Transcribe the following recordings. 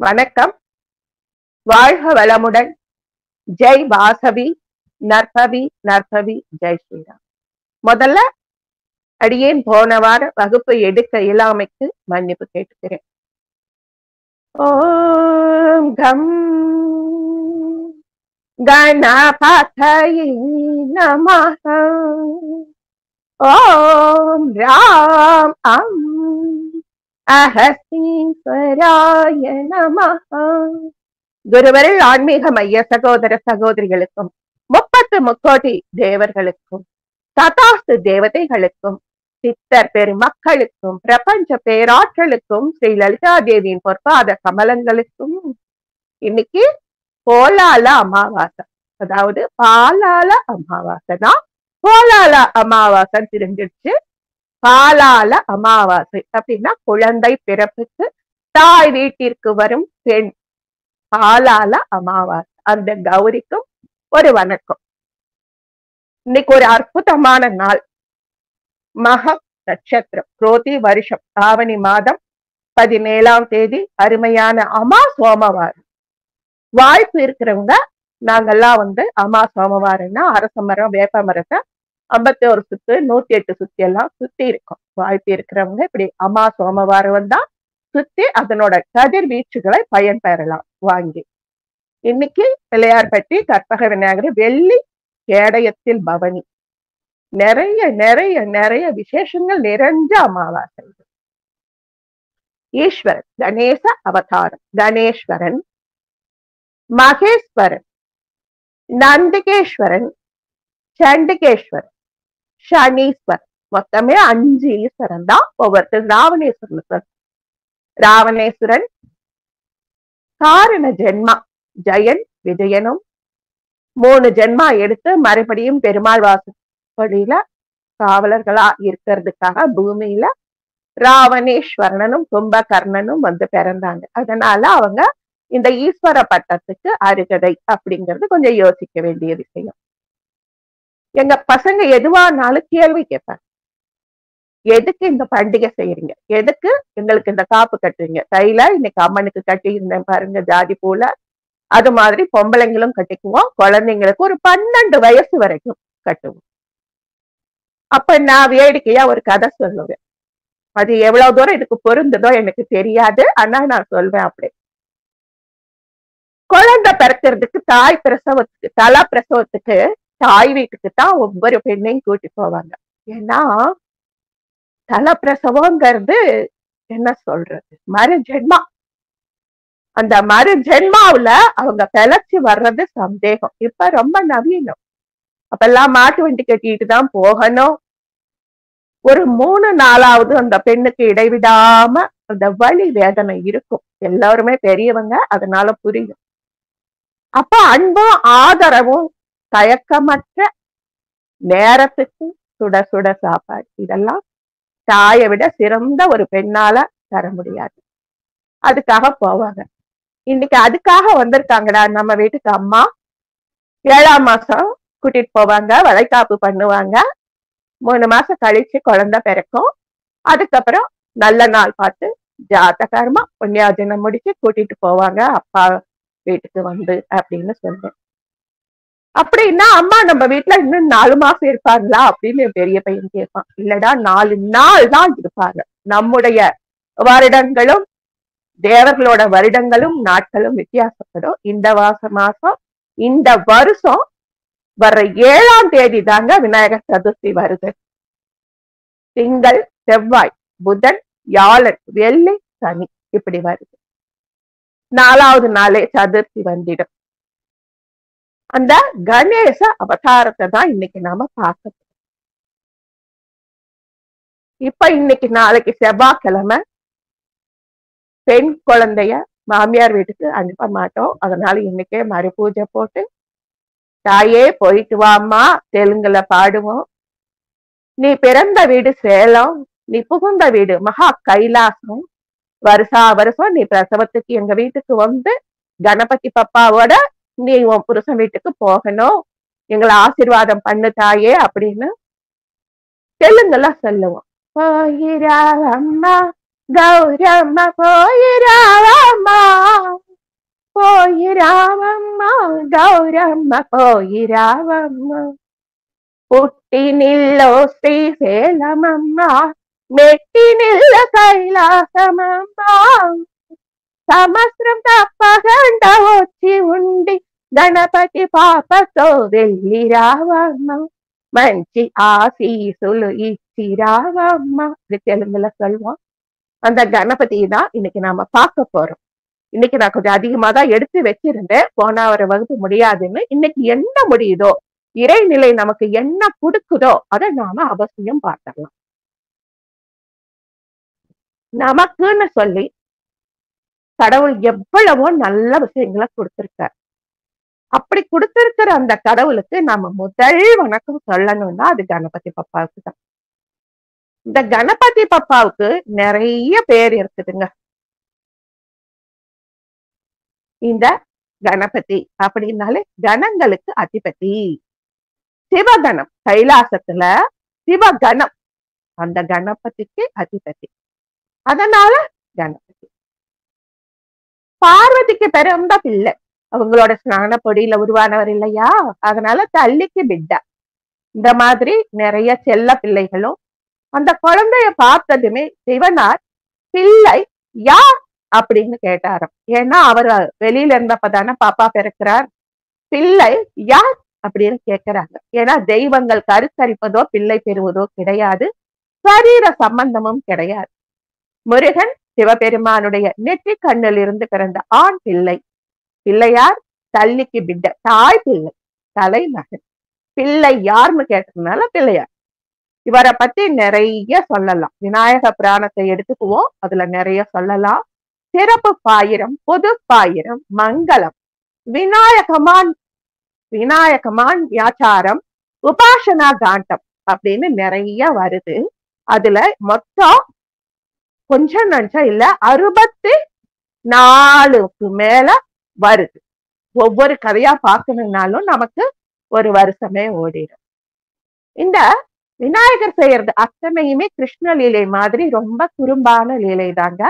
வணக்கம். வாழ்க வளமுடன். ஜெய் வாசவி, நற்பவி நற்பவி, ஜெய் ஸ்ரீராம். முதல்ல அடியேன் போன வார வகுப்பு எடுக்க இயலாமைக்கு மன்னிப்பு கேட்டுக்கிறேன். ஓம் கம் கணபதயே நமஹ. ஓம் ராம் அகஸ்தீஸ்வராய நமஹ. குருவரில் ஆன்மீக மைய சகோதர சகோதரிகளுக்கும் 30 முக்கோடி தேவர்களுக்கும் ததாஸ்து தேவதைகளுக்கும் சித்தர் பெருமக்களுக்கும் பிரபஞ்ச பேராற்றலுக்கும் ஸ்ரீ லலிதா தேவியின் பொற்பாத கமலங்களுக்கும் இன்னைக்கு போலால அமாவாசை, அதாவது பாலால அமாவாசை தான். போலால அமாவாசை தெரிஞ்சிடுச்சு. பாலால அமாவாசை அப்படின்னா குழந்தை பிறப்புக்கு தாய் வீட்டிற்கு வரும் பெண். பாலால அமாவாசை. அந்த கௌரிக்கும் ஒரு வணக்கம். இன்னைக்கு ஒரு அற்புதமான நாள். மக நட்சத்திரம், குரோதி வருஷம், ஆவணி மாதம் 17ஆம் தேதி. அருமையான அமா சோமவாரம். வாய்ப்பு இருக்கிறவங்க நாங்கெல்லாம் அமா சோமவாரம்னா அரச மரம் வேப்ப மரத்தை 51 சுத்து 108 சுத்தி எல்லாம் சுத்தி இருக்கும். வாய்ப்பு இருக்கிறவங்க இப்படி அமா சோமவாரம் வந்தா சுத்தி அதனோட கதிர்வீச்சுகளை பயன்பெறலாம் வாங்கி. இன்னைக்கு பிள்ளையார்பட்டி கற்பக விநாயகர் வெள்ளி கேடயத்தில் பவனி. நிறைய நிறைய நிறைய விசேஷங்கள் நிறைஞ்ச அமாவாசை. ஈஸ்வரன் கணேச அவதாரம். கணேஸ்வரன், மகேஸ்வரன், நந்திகேஸ்வரன், சண்டிகேஸ்வரன், சனீஸ்வரன். மொத்தமே 5 ஈஸ்வரன் தான். ஒவ்வொருத்தர் ராவணேஸ்வரன். ராவணேஸ்வரன் காரண ஜென்மா ஜெயன் விஜயனும் 3 ஜென்மா எடுத்து மறுபடியும் பெருமாள் வாசப்படியில காவலர்களா இருக்கிறதுக்காக பூமியில ராவணேஸ்வரனும் கும்பகர்ணனும் பிறந்தாங்க. அதனால அவங்க இந்த ஈஸ்வர பட்டத்துக்கு அருகதை அப்படிங்கிறது கொஞ்சம் யோசிக்க வேண்டிய விஷயம். எங்க பசங்க எதுவானாலும் கேள்வி கேட்பாங்க. எதுக்கு இந்த பண்டிகை செய்யறீங்க? எதுக்கு எங்களுக்கு இந்த காப்பு கட்டுறீங்க? கையில இன்னைக்கு அம்மனுக்கு கட்டி இருந்தேன் பாருங்க ஜாதி பூல. அது மாதிரி பொம்பளைங்களும் கட்டிக்குவோம். குழந்தைங்களுக்கு ஒரு 12 வயசு வரைக்கும் கட்டுவோம். அப்ப நான் வேடிக்கையா ஒரு கதை சொல்லுவேன். அது எவ்வளவு தூரம் இதுக்கு பொருந்ததோ எனக்கு தெரியாது. ஆனா நான் சொல்வேன். அப்படி குழந்தை பிறக்கிறதுக்கு தாய் பிரசவத்துக்கு தலா பிரசவத்துக்கு தாய் வீட்டுக்கு தான் ஒவ்வொரு பெண்ணையும் கூட்டி போவாங்க. ஏன்னா தல பிரசவங்கிறது என்ன சொல்றது, மறு ஜென்மா. அந்த மறு ஜென்மாவுல அவங்க பிழைச்சு வர்றது சந்தேகம். இப்ப ரொம்ப நவீனம். அப்பெல்லாம் மாட்டு வண்டி கட்டிட்டு தான் போகணும். ஒரு 3 நாளாவது அந்த பெண்ணுக்கு இடைவிடாம அந்த வலி வேதனை இருக்கும். எல்லாருமே பெரியவங்க, அதனால புரியும். அப்ப அன்பும் ஆதரவும் தயக்கமற்ற நேரத்துக்கு சுட சுட சாப்பாடு, இதெல்லாம் தாயை விட சிறந்த ஒரு பெண்ணால தர முடியாது. அதுக்காக போவாங்க. இன்னைக்கு அதுக்காக வந்திருக்காங்கடா நம்ம வீட்டுக்கு அம்மா. 7ஆம் மாசம் கூட்டிட்டு போவாங்க, வளைகாப்பு பண்ணுவாங்க. 3 மாசம் கழிச்சு குழந்தை பிறக்கும். அதுக்கப்புறம் நல்ல நாள் பார்த்து ஜாதகர்மா புண்ணியாஜனம் முடிச்சு கூட்டிட்டு போவாங்க அப்பா வீட்டுக்கு அப்படின்னு சொல்றேன். அப்படின்னா அம்மா நம்ம வீட்டுல இன்னும் 4 மாசம் இருப்பாங்களா அப்படின்னு பெரிய பையன் கேட்பான். இல்லடா 4 நாள் தான் இருப்பாங்க. நம்முடைய வருடங்களும் தேவர்களோட வருடங்களும் நாட்களும் வித்தியாசப்படும். இந்த மாசம் இந்த வருஷம் வர்ற 7ஆம் தேதி தாங்க விநாயகர் சதுர்த்தி வருது. திங்கள், செவ்வாய், புதன், வியாழன், வெள்ளி, சனி இப்படி வருது. 4ஆவது நாளே சதுர்த்தி வந்திடும். அந்த கணேச அவதாரத்தை தான் இன்னைக்கு நாம பார்க்க. இப்ப இன்னைக்கு நாளைக்கு செவ்வாய்க்கிழமை. பெண் குழந்தைய மாமியார் வீட்டுக்கு அனுப்ப மாட்டோம். அதனால இன்னைக்கே மறு பூஜை போட்டு தாயே போயிட்டு வாமா தெலுங்குல பாடுவோம். நீ பிறந்த வீடு சேலம், நீ புகுந்த வீடு மகா கைலாசம். வருஷா வருஷம் நீ பிரசவத்துக்கு எங்க வீட்டுக்கு கணபதி பப்பாவோட நீ உன் புருஷன் வீட்டுக்கு போகணும், எங்களை ஆசீர்வாதம் பண்ணு தாயே அப்படின்னு தெலுங்குல சொல்லுவோம். போயிராவம்மா கௌரம்மா போயிராவம்மா పోయిరమ్మ పోయిరావమ్మ పుట్టినిల్లో శ్రీశైలమమ్మ మెట్టినిల్ల కైలాసమమ్మ సంవత్సరం తప్పకుండా వచ్చి ఉండి గణపతి పాపతో వెళ్ళిరావమ్మ మంచి ஆசீசுలు இச்சிராவம்மா. இது தெலுங்குல சொல்லுவோம். அந்த கணபதி தான் இன்னைக்கு நாம பார்க்க போறோம். இன்னைக்கு நான் கொஞ்சம் அதிகமா தான் எடுத்து வச்சிருந்தேன், போன ஒரு வகுப்பு முடியாதுன்னு. இன்னைக்கு என்ன முடியுதோ, இறைநிலை நமக்கு என்ன கொடுக்குதோ அதை நாம அவசியம் பார்த்துடலாம். நமக்குன்னு சொல்லி கடவுள் எவ்வளவோ நல்ல விஷயங்களை கொடுத்திருக்கார். அப்படி கொடுத்திருக்கிற அந்த கடவுளுக்கு நம்ம முதல் வணக்கம் சொல்லணும்னா அது கணபதி பப்பாவுக்கு தான். இந்த கணபதி பப்பாவுக்கு நிறைய பேர் இருக்குதுங்க. இந்த கணபதி அப்படின்னாலே கணங்களுக்கு அதிபதி. சிவகணம், கைலாசத்துல சிவகணம், அந்த கணபதிக்கு அதிபதி. அதனால கணபதி. பார்வதிக்கு பிறந்த பிள்ளை, அவங்களோட ஸ்நான பொடியில உருவானவர் இல்லையா, அதனால தள்ளிக்கு பிட்டா. இந்த மாதிரி நிறைய செல்ல பிள்ளைகளும். அந்த குழந்தைய பார்த்ததுமே சிவனார் பிள்ளை யார் அப்படின்னு கேட்டாராம். ஏன்னா அவர் வெளியில இருந்தப்பதானே பாப்பா பிறக்கிறார். பிள்ளை யார் அப்படின்னு கேட்கிறாங்க. ஏன்னா தெய்வங்கள் கருத்தரிப்பதோ பிள்ளை பெறுவதோ கிடையாது, சரீர சம்பந்தமும் கிடையாது. முருகன் சிவபெருமானுடைய நெற்றி கண்ணில் இருந்து பிறந்த ஆண் பிள்ளை. பிள்ளையார் தள்ளிக்கு பிட்ட, தாய் பிள்ளை, தலைமகன். பிள்ளை யாருன்னு கேட்டதுனால பிள்ளையார். இவரை பத்தி நிறைய சொல்லலாம். விநாயக புராணத்தை எடுத்துக்குவோம், அதுல நிறைய சொல்லலாம். சிறப்பு பாயிரம், பொது பாயிரம், மங்களம், விநாயகமான் வியாச்சாரம், உபாசனா காண்டம் அப்படின்னு நிறைய வருது. அதுல மொத்தம் கொஞ்சம் நஞ்சம் இல்ல 64க்கு மேல வருது. ஒவ்வொரு கதையா பார்க்கணும்னாலும் நமக்கு ஒரு வருஷமே ஓடிடும். இந்த விநாயகர் செய்யறது அத்தனையுமே கிருஷ்ண லீலை மாதிரி ரொம்ப குறும்பான லீலை தாங்க.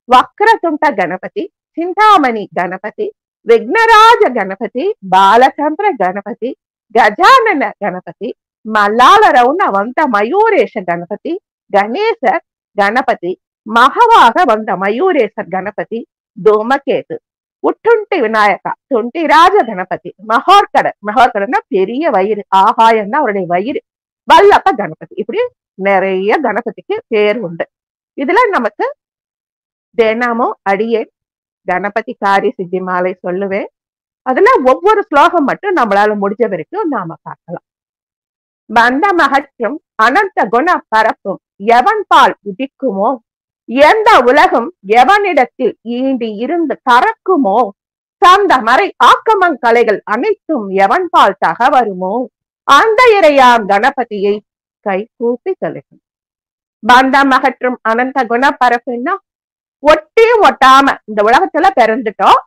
வக்ரதுண்ட கணபதி, சிந்தாமணி கணபதி, விக்னராஜ கணபதி, பாலச்சந்திர கணபதி, கஜானன கணபதி, மல்லாளரவுன வந்த மயூரேஷ கணபதி, கணேசர் கணபதி, மகவாக வந்த மயூரேசர் கணபதி, தூமகேது, உட்டுண்டி விநாயகா, துண்டிராஜ கணபதி, மகோர்கடன்னா பெரிய வயிறு, ஆகாயம்னா அவருடைய வயிறு, வல்லப்ப கணபதி. இப்படி நிறைய கணபதிக்கு பேர் உண்டு. இதுல நமக்கு தினமும் அடியே கணபதி காரி சித்தி மாலை சொல்லுவேன். அதுல ஒவ்வொரு ஸ்லோகம் மட்டும் நம்மளால முடிஞ்ச வரைக்கும் நாம பார்க்கலாம். பந்த மகற்றும் அனந்த குண பரப்பும் எவன் பால் உதிக்குமோ, எந்த உலகம் எவனிடத்தில் ஈண்டி இருந்து கறக்குமோ, சார்ந்த மறை ஆக்கமங்கலைகள் அனைத்தும் எவன் பால் தகவருமோ, அந்த இறையாம் கணபதியை கை கூப்பி தொலைக்கும். பந்தம் அகற்றும் அனந்த குண பரப்புன்னா ஒட்டியும் ஒட்டாம இந்த உலகத்துல பிறந்துட்டோம்,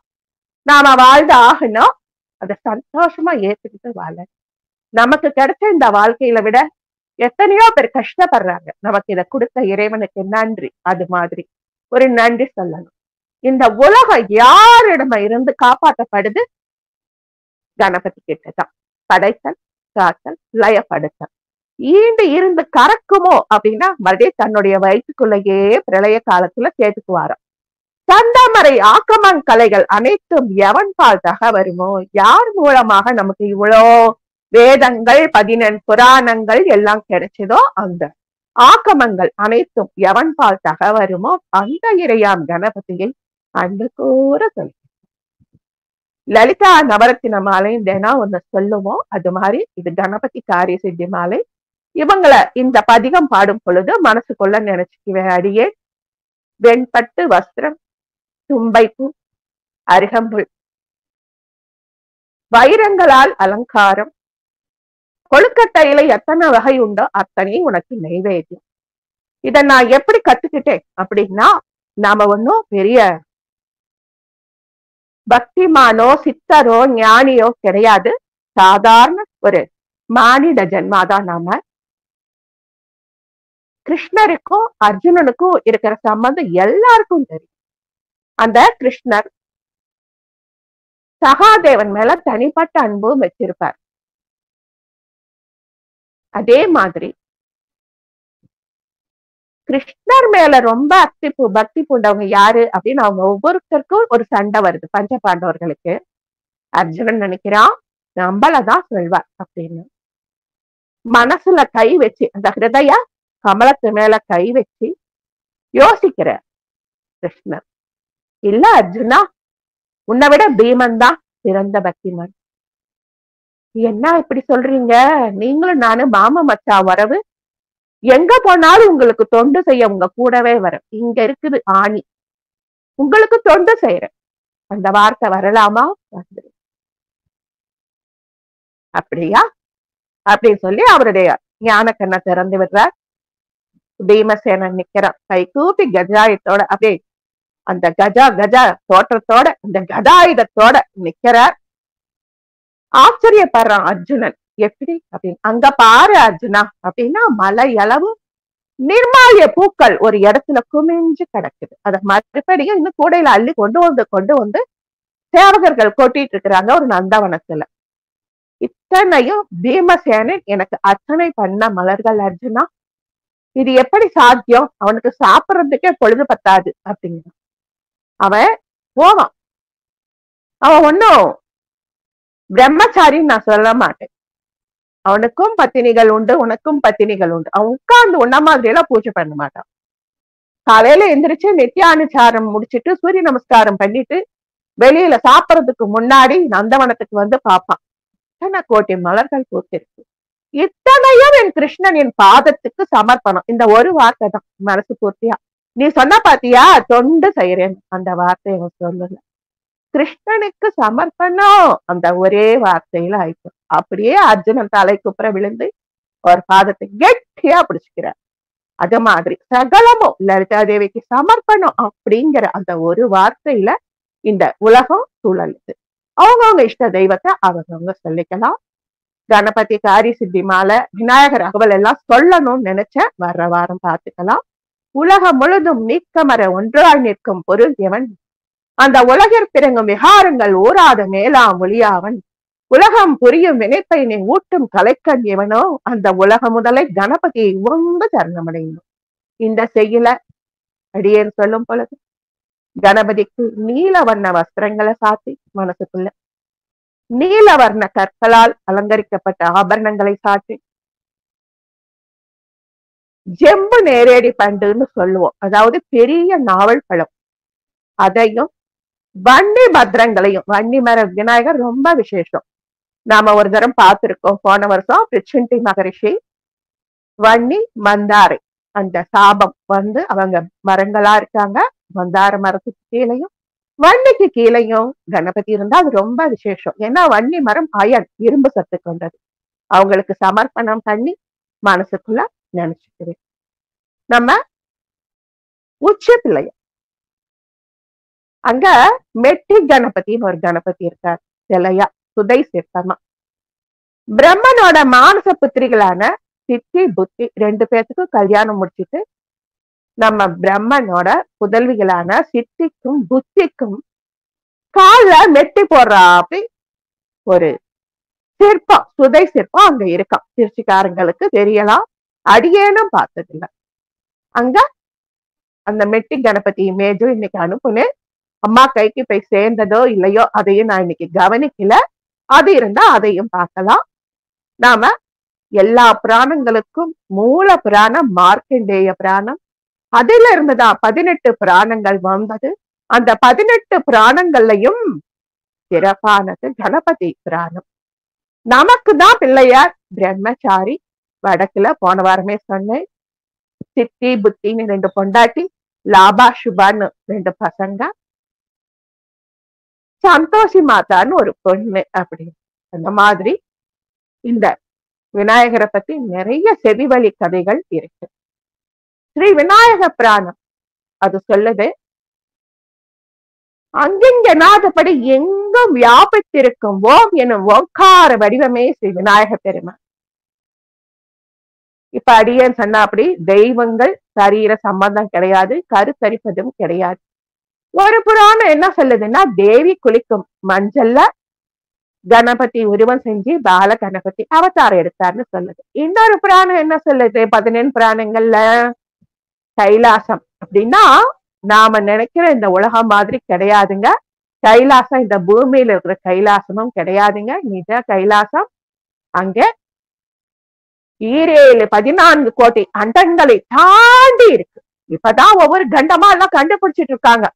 நாம வாழ்ந்து ஆகணும், அதை சந்தோஷமா ஏத்துக்கிட்டு வாழ. நமக்கு கிடைச்ச இந்த வாழ்க்கையில விட எத்தனையோ பேர் கஷ்டப்படுறாங்க. நமக்கு இதை கொடுத்த இறைவனுக்கு நன்றி. அது மாதிரி ஒரு நன்றி சொல்லணும். இந்த உலகம் யாரிடமா இருந்து காப்பாற்றப்படுது? கணபதி கிட்டதான். படைத்தல், காத்தல், லயப்படுத்தல். ஈண்டு இருந்து கறக்குமோ அப்படின்னா மறுபடியும் தன்னுடைய வயிற்றுக்குள்ளேயே பிரளய காலத்துல சேர்த்துக்குவாராம். சந்தமறை ஆக்கமங்கலைகள் அனைத்தும் எவன் பால் தகவருமோ, யார் மூலமாக நமக்கு இவ்வளோ வேதங்கள் 14 புராணங்கள் எல்லாம் கிடைச்சதோ அந்த ஆக்கமங்கள் அனைத்தும் எவன் பால் தகவருமோ, அந்த இறையாம் கணபதியை அன்பு கூற சொல்லி. லலிதா நவரத்தின மாலை தினம் ஒண்ணு சொல்லுவோம். அது மாதிரி இது கணபதி காரிய சித்தி மாலை. இவங்களை இந்த பதிகம் பாடும் பொழுது மனசுக்குள்ள நினைச்சுக்குவேன். அடியே வெண்பட்டு வஸ்திரம், தும்பைப்பூ, அருகம்புல், வைரங்களால் அலங்காரம், கொழுக்கட்டையில எத்தனை வகை உண்டோ அத்தனை உனக்கு நைவேத்தியம். இத நான் எப்படி கத்துக்கிட்டேன் அப்படின்னா, நாம ஒன்னும் பெரிய பக்திமானோ சித்தரோ ஞானியோ கிடையாது. சாதாரண ஒரு மானிட ஜென்மாதான் நாம. கிருஷ்ணருக்கும் அர்ஜுனனுக்கும் இருக்கிற சம்பந்தம் எல்லாருக்கும் தெரியும். அந்த கிருஷ்ணர் சகாதேவன் மேல தனிப்பட்ட அன்பும் வச்சிருப்பார். அதே மாதிரி கிருஷ்ணர் மேல ரொம்ப பக்தி பூண்டவங்க யாரு அப்படின்னு அவங்க ஒவ்வொருத்தருக்கும் ஒரு சண்டை வருது. பஞ்ச பாண்டவர்களுக்கு அர்ஜுனன் நினைக்கிறான் நம்மளதான் சொல்வார் அப்படின்னு. மனசுல கை வச்சு அந்த ஹிருதய கமலத்து மேல கை வச்சு யோசிக்கிற கிருஷ்ணர், இல்ல அர்ஜுனா, உன்னை விட பீமன் தான் சிறந்த பக்திமான். என்ன இப்படி சொல்றீங்க? நீங்களும் நானும் மாம மச்சா வரவு, எங்க போனாலும் உங்களுக்கு தொண்டு செய்ய உங்க கூடவே வரும். இங்க இருக்குது ஆணி, உங்களுக்கு தொண்டு செய்யறேன். அந்த வார்த்தை வரலாமா? வந்துரு. அப்படியா அப்படின்னு சொல்லி அவருடைய ஞான கண்ணை திறந்து விடுறார். பீமசேனன் நிக்கிறான் கை கூப்பி கஜாயுத்தோட, அப்படியே அந்த கஜா தோற்றத்தோட அந்த கதாயுதத்தோட நிக்கிறார். ஆச்சரியப்படுறான் அர்ஜுனன், எப்படி அப்படின்னு. அங்க பாரு அர்ஜுனா அப்படின்னா மலை அளவு நிர்மாலிய பூக்கள் ஒரு இடத்துல குமிஞ்சு கிடக்குது. அத மறுபடியும் இன்னும் கூடையில அள்ளி கொண்டு வந்து சேவகர்கள் கொட்டிட்டு இருக்கிறாங்க ஒரு நந்தவனத்துல. இத்தனையும் பீமசேனன் எனக்கு அர்ச்சனை பண்ண மலர்கள் அர்ஜுனா, இது எப்படி சாத்தியம்? அவனுக்கு சாப்பிடறதுக்கே பொழுது பத்தாது அப்படிங்கிற. அவன் போவான். அவன் ஒன்னும் பிரம்மச்சாரின்னு நான் சொல்ல மாட்டேன். அவனுக்கும் பத்தினிகள் உண்டு, உனக்கும் பத்தினிகள் உண்டு. அவன் உட்கார்ந்து உன்ன மாதிரி எல்லாம் பூஜை பண்ண மாட்டான். காலையில எந்திரிச்சு நித்தியானுச்சாரம் முடிச்சிட்டு சூரிய நமஸ்காரம் பண்ணிட்டு வெளியில சாப்பிடறதுக்கு முன்னாடி நந்தவனத்துக்கு வந்து பார்ப்பான். கோட்டி மலர்கள் பூத்திருக்கு. இத்தனையும் என் கிருஷ்ணன் என் பாதத்துக்கு சமர்ப்பணம். இந்த ஒரு வார்த்தை தான் மனசு பூர்த்தியா. நீ சொன்ன பாத்தியா தொண்டு செய்யறேன், அந்த வார்த்தை அவன் சொல்லல. கிருஷ்ணனுக்கு சமர்ப்பணம் அந்த ஒரே வார்த்தையில ஆயிடும். அப்படியே அர்ஜுனன் தலை குப்புற விழுந்து ஒரு பாதத்தை கெட்டியா பிடிச்சுக்கிறார். அது மாதிரி சகலமும் லலிதா தேவிக்கு சமர்ப்பணம் அப்படிங்கிற அந்த ஒரு வார்த்தையில இந்த உலகம் சூழலுது. அவங்கவுங்க இஷ்ட தெய்வத்தை அவங்கவுங்க சொல்லிக்கலாம். கணபதி, காரி சித்தி மாலை, விநாயகர் அகவல் எல்லாம் சொல்லணும்னு நினைச்ச வர்ற வாரம் பார்த்துக்கலாம். உலகம் முழுதும் நீக்கமர ஒன்றாய் நிற்கும் பொருள் எவன், அந்த உலகிற் பிறங்கும் விகாரங்கள் ஊராத மேலாம் ஒளியாவன், உலகம் புரியும் வினைப்பை நீ ஊட்டும் கலைக்கண் எவனோ, அந்த உலக முதலை கணபதியை உவந்து சரணமடையணும். இந்த செய்யல அடியேன் சொல்லும் பொழுது கணபதிக்கு நீல வண்ண வஸ்திரங்களை சாத்தி, மனசுக்குள்ள நீலவர்ண கற்களால் அலங்கரிக்கப்பட்ட ஆபரணங்களை சாற்றி, ஜெம்பு நேரேடி பண்டுன்னு சொல்லுவோம், அதாவது பெரிய நாவல் பழம், அதையும் வன்னி பத்திரங்களையும். வன்னி மர விநாயகர் ரொம்ப விசேஷம். நாம ஒரு தரம் பார்த்திருக்கோம் போன வருஷம். பிரிச்சிண்டி மகரிஷி வன்னி மந்தாரை அந்த சாபம் வந்து அவங்க மரங்களா இருக்காங்க. மந்தார மரத்துக்கு கீழையும் வன்னிக்கு கீழையும் கணபதி இருந்தா அது ரொம்ப விசேஷம். ஏன்னா வன்னி மரம் அயன், இரும்பு சத்து கொண்டது. அவங்களுக்கு சமர்ப்பணம் பண்ணி மனசுக்குள்ள நினைச்சுக்கிறேன். நம்ம உச்சி பிள்ளைய அங்க மெட்டி கணபதினு ஒரு கணபதி இருக்கார் சிலையா, சுதை சிற்பமா. பிரம்மனோட மானச புத்திரிகளான சித்தி புத்தி ரெண்டு பேர்த்துக்கும் கல்யாணம் முடிச்சுட்டு நம்ம பிரம்மனோட புதல்விகளான சித்திக்கும் புத்திக்கும் கால மெட்டி போடுறா அப்படி ஒரு சிற்பம், சுதை சிற்பம் அங்க இருக்கான். திருச்சிக்காரங்களுக்கு தெரியலாம், அடியேனும் பார்த்ததில்லை. அங்க அந்த மெட்டி கணபதி இமேஜும் இன்னைக்கு அனுப்புனேன். அம்மா கைக்கு போய் சேர்ந்ததோ இல்லையோ அதையும் நான் இன்னைக்கு கவனிக்கல. அது இருந்தா அதையும் பார்க்கலாம். நாம எல்லா புராணங்களுக்கும் மூல புராணம் மார்க்கண்டேய புராணம். அதுல இருந்துதான் 18 புராணங்கள் வந்தது. அந்த 18 புராணங்கள்லையும் சிறப்பானது கணபதி புராணம். நமக்கு தான் பிள்ளையார் பிரம்மச்சாரி. வடக்குல போன வாரமே சொன்னேன். சித்தி புத்தின்னு 2 பொண்டாட்டி, லாபா சுபான்னு 2 பசங்க, சந்தோஷி மாதான்னு ஒரு பொண்ணு. அப்படி அந்த மாதிரி இந்த விநாயகரை பத்தி நிறைய செவிவழி கதைகள் இருக்கு. ஸ்ரீ விநாயக புராணம் அது சொல்லுது, அங்கிங்க நாதப்படி எங்கும் வியாபித்திருக்கும் ஓம் எனும் ஓங்கார வடிவமே ஸ்ரீ விநாயக பெருமான். இப்ப அடியேன் சொன்னா அப்படி தெய்வங்கள் சரீர சம்பந்தம் கிடையாது, கருத்தரிப்பதும் கிடையாது. ஒரு புராணம் என்ன சொல்லுதுன்னா, தேவி குளிக்கும் மஞ்சள்ல கணபதி உருவம் செஞ்சு பால கணபதி அவதாரம் எடுத்தார்னு சொல்லுது. இன்னொரு புராணம் என்ன சொல்லுது? 14 புராணங்கள்ல கைலாசம் அப்படின்னா நாம நினைக்கிற இந்த உலகம் மாதிரி கிடையாதுங்க. கைலாசம் இந்த பூமியில இருக்கிற கைலாசமும் கிடையாதுங்க. நிஜ கைலாசம் அங்க 14 கோடி அண்டங்களை தாண்டி இருக்கு. இப்பதான் ஒவ்வொரு கண்டமா எல்லாம் கண்டுபிடிச்சிட்டு இருக்காங்க.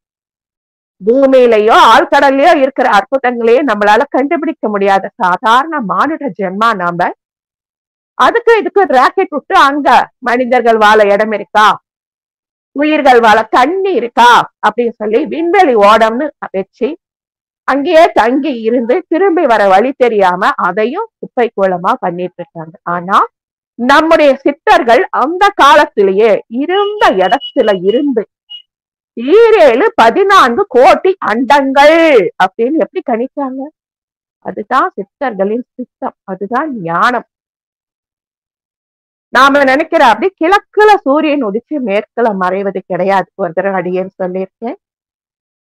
பூமியிலயோ ஆழ்கடல்லையோ இருக்கிற அற்புதங்களையே நம்மளால கண்டுபிடிக்க முடியாத சாதாரண மானுட ஜென்மா நாம. அதுக்கு இதுக்கு ராக்கெட் விட்டு அங்க மனிதர்கள் வாழ இடம் இருக்கா, உயிர்கள் வாழ தண்ணி இருக்கா அப்படின்னு சொல்லி விண்வெளி ஓடம்னு வச்சு அங்கேயே தங்கி இருந்து திரும்பி வர வழி தெரியாம அதையும் குப்பை கூலமா பண்ணிட்டு இருக்காங்க. ஆனா நம்முடைய சித்தர்கள் அந்த காலத்திலேயே இருந்த இடத்துல இருந்து 14 கோடி அண்டங்கள் அப்படின்னு எப்படி கணிச்சாங்க? அதுதான் சித்தர்களின் சித்தம், அதுதான் ஞானம். நாம நினைக்கிற அப்படி கிழக்குல சூரியன் உதிச்சு மேற்குல மறைவது கிடையாது. ஒரு தடவை அடியேன்னு சொல்லியிருக்கேன்.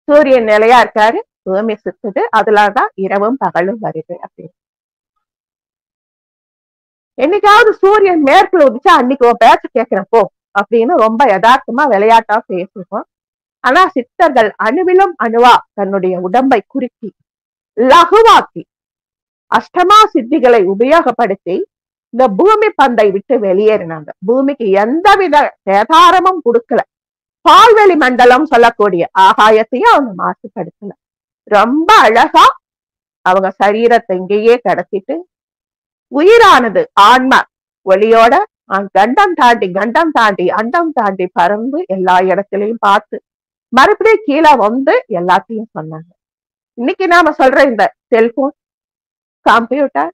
சூரியன் நிலையா இருக்காரு, பூமி சுத்துது, அதுலதான் இரவும் பகலும் வருது அப்படின்னு. என்னைக்காவது சூரியன் மேற்குல உதிச்சா அன்னைக்கு பேச்சு கேட்கிறப்போ அப்படின்னு ரொம்ப யதார்த்தமா விளையாட்டா பேசுவோம். ஆனா சித்தர்கள் அணுவிலும் அணுவா தன்னுடைய உடம்பை குறுக்கி லகுவாக்கி அஷ்டமா சித்திகளை உபயோகப்படுத்தி இந்த பூமி பந்தை விட்டு வெளியேறினாங்க. பூமிக்கு எந்தவித சேதாரமும் கொடுக்கல. பால்வெளி மண்டலம் சொல்லக்கூடிய ஆகாயத்தையும் அவங்க மாசுபடுத்தல. ரொம்ப அழகா அவங்க சரீரத்தை இங்கேயே கடத்திட்டு உயிரானது ஆன்மா ஒளியோட கண்டம் தாண்டி அண்டம் தாண்டி பறந்து எல்லா இடத்திலையும் பார்த்து மறுபடியும் கீழே வந்து எல்லாத்தையும் சொன்னாங்க. இன்னைக்கு நாம சொல்ற இந்த செல்போன், கம்ப்யூட்டர்,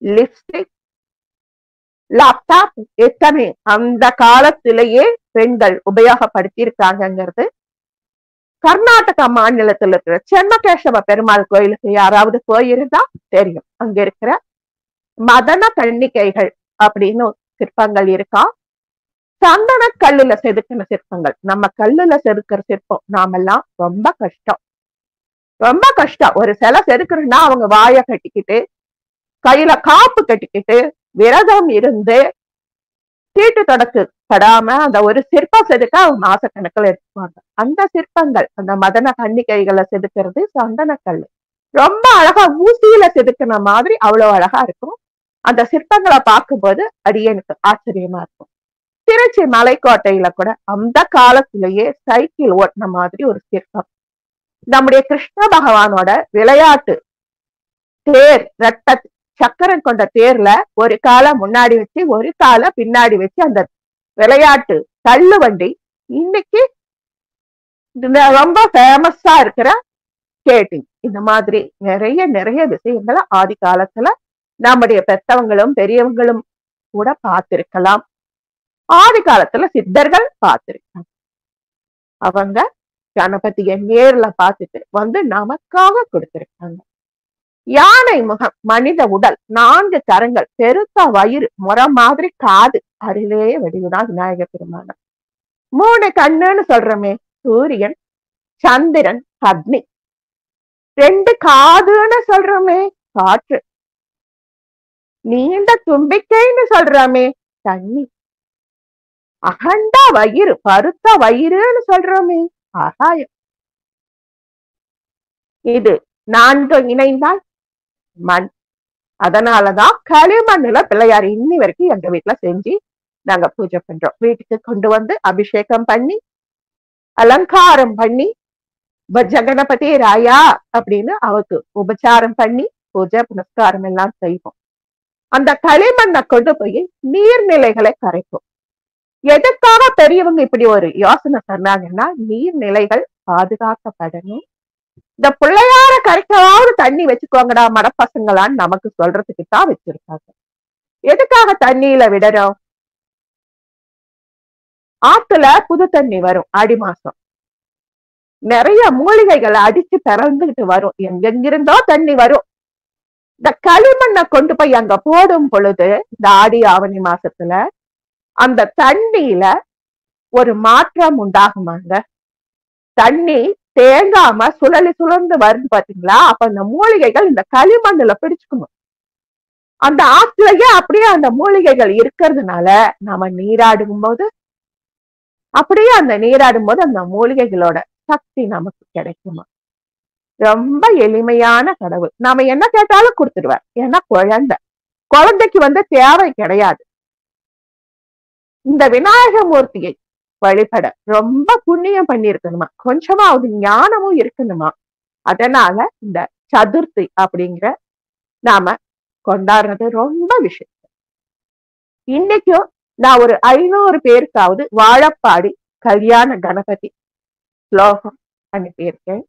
லிப்ஸ்டிக், லேப்டாப் எத்தனை அந்த காலத்திலேயே பெண்கள் உபயோகப்படுத்தி இருக்காங்கிறது. கர்நாடகா மாநிலத்தில் இருக்கிற சென்னகேசவ பெருமாள் கோயிலுக்கு யாராவது போயிருந்தா தெரியும். அங்க இருக்கிற மதன கன்னிகைகள் அப்படின்னு சிற்பங்கள் இருக்கா. சந்தன கல்லுல செதுக்கின சிற்பங்கள். நம்ம கல்லுல செதுக்கிற சிற்பம் நாமெல்லாம் ரொம்ப கஷ்டம். ஒரு சிலை செதுக்குறதுன்னா அவங்க வாய கட்டிக்கிட்டு கையில காப்பு கட்டிக்கிட்டு விரதம் இருந்து தீட்டு தொடக்கு படாம அந்த ஒரு சிற்பம் செதுக்க அவங்க மாசக்கணக்கில் எடுத்துக்குவாங்க. அந்த சிற்பங்கள், அந்த மதன கன்னிகைகளை செதுக்கிறது சந்தன கல்லு. ரொம்ப அழகா ஊசியில செதுக்கின மாதிரி அவ்வளவு அழகா இருக்கும். அந்த சிற்பங்களை பார்க்கும்போது அடியனுக்கு ஆச்சரியமா இருக்கும். திருச்சி மலைக்கோட்டையில கூட அந்த காலத்திலேயே சைக்கிள் ஓட்டின மாதிரி ஒரு சிற்பம். நம்முடைய கிருஷ்ண பகவானோட விளையாட்டு தேர், ரட்ட சக்கரம் கொண்ட தேர்ல ஒரு காலை முன்னாடி வச்சு ஒரு காலை பின்னாடி வச்சு அந்த விளையாட்டு தள்ளு வண்டி இன்னைக்கு ரொம்ப ஃபேமஸா இருக்கிற ஸ்கேட்டிங். இந்த மாதிரி நிறைய விஷயங்களை ஆதி காலத்துல நம்முடைய பெத்தவங்களும் பெரியவங்களும் கூட பார்த்திருக்கலாம். ஆதி காலத்துல சித்தர்கள் பார்த்திருக்காங்க. அவங்க கணபதிய நேர்ல பார்த்துட்டு வந்து நமக்காக கொடுத்திருக்காங்க. யானை முகம், மனித உடல், 4 கரங்கள், பெருத்த வயிறு, முறை மாதிரி காது, அருளே வடிவுதான் விநாயக பெருமான. 3 கண்ணுன்னு சொல்றோமே, சூரியன், சந்திரன், அக்னி. 2 காதுன்னு சொல்றோமே, காற்று. நீண்ட தும்பிக்கைன்னு சொல்றோமே, தண்ணி. அகண்ட வயிறு, பருத்த வயிறுன்னு சொல்றோமே, ஆகாயம். இது 4 இணைந்தால் மண். அதனாலதான் களிமண்ணுல பிள்ளையார் இன்னி வரைக்கும் எங்க வீட்டுல செஞ்சு நாங்க பூஜை பண்றோம். வீட்டுக்கு கொண்டு வந்து அபிஷேகம் பண்ணி அலங்காரம் பண்ணி ஜகணபதி ராயா அப்படின்னு அவருக்கு உபச்சாரம் பண்ணி பூஜை புனஸ்காரம் எல்லாம் செய்வோம். அந்த களிமண்ணை கொண்டு போய் நீர்நிலைகளை கரைப்போம். எதுக்காக பெரியவங்க இப்படி ஒரு யோசனை சொன்னாங்கன்னா, நீர்நிலைகள் பாதுகாக்கப்படணும். இந்த பிள்ளையார கரைக்காவது தண்ணி வச்சுக்கோங்கடா மடப்பசங்களான்னு நமக்கு சொல்றதுக்கு தான் வச்சிருக்காங்க. எதுக்காக தண்ணியில விடறோம்? ஆத்துல புது தண்ணி வரும் ஆடி மாசம். நிறைய மூலிகைகளை அடிச்சு பிறந்துகிட்டு வரும். எங்கெங்கிருந்தோ தண்ணி வரும். இந்த களிமண்ணை கொண்டு போய் அங்க போடும் பொழுது இந்த ஆடி ஆவணி மாசத்துல அந்த தண்ணியில ஒரு மாற்றம் உண்டாகுமாங்க. தண்ணி தேங்காம சுழலி சுழந்து வருது பாத்தீங்களா? அப்ப அந்த மூலிகைகள் இந்த களிமண்ணுல பிடிச்சுக்கணும். அந்த ஆற்றுலயே அப்படியே அந்த மூலிகைகள் இருக்கிறதுனால நாம நீராடும் போது அப்படியே அந்த நீராடும் போது அந்த மூலிகைகளோட சக்தி நமக்கு கிடைக்குமா. ரொம்ப எளிமையான கடவுள். நாம என்ன கேட்டாலும் கொடுத்துருவார். ஏன்னா குழந்தைக்கு தேவை கிடையாது. இந்த விநாயக மூர்த்தியை வழிபட ரொம்ப புண்ணியம் பண்ணி இருக்கணுமா, கொஞ்சமாவது ஞானமும் இருக்கணுமா. அதனால இந்த சதுர்த்தி அப்படிங்கிற நாம கொண்டாடுறது ரொம்ப விஷயம். இன்னைக்கும் நான் ஒரு 500 பேருக்காவது வாழப்பாடி கல்யாண கணபதி ஸ்லோகம் அனுப்பியிருக்கேன்.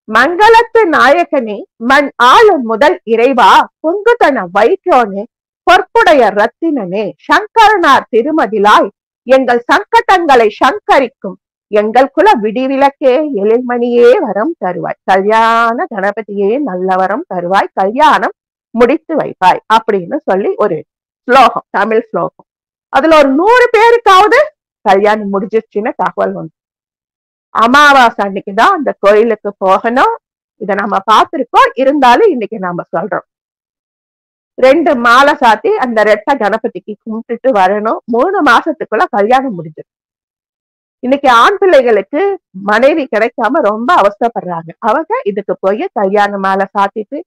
மங்களத்து நாயகனே, மண் ஆளும் முதல் இறைவா, பொங்குதன வயிற்றோனே, பொற்புடைய ரத்தினனே, சங்கரனார் திருமதிலாய் எங்கள் சங்கடங்களை சங்கரிக்கும் எங்கள் குல விடிவிலக்கே, எழில்மணியே வரம் தருவாய், கல்யாண கணபதியே நல்ல வரம் தருவாய், கல்யாணம் முடித்து வைப்பாய் அப்படின்னு சொல்லி ஒரு ஸ்லோகம், தமிழ் ஸ்லோகம். அதுல ஒரு 100 பேருக்காவது கல்யாணம் முடிஞ்சிருச்சுன்னு தகவல் வந்து. அமாவாசை அன்னைக்குதான் அந்த கோயிலுக்கு போகணும். இதை நம்ம பார்த்திருக்கோம். இருந்தாலும் இன்னைக்கு நாம சொல்றோம். 2 மாலை சாத்தி அந்த ரெட்டை கணபதிக்கு கும்பிட்டுட்டு வரணும். 3 மாசத்துக்குள்ள கல்யாணம் முடிஞ்சிடும். இன்னைக்கு ஆண் பிள்ளைகளுக்கு மனைவி கிடைக்காம ரொம்ப அவசரப்படுறாங்க. அவங்க இதுக்கு போய் கல்யாண மாலை சாத்திட்டு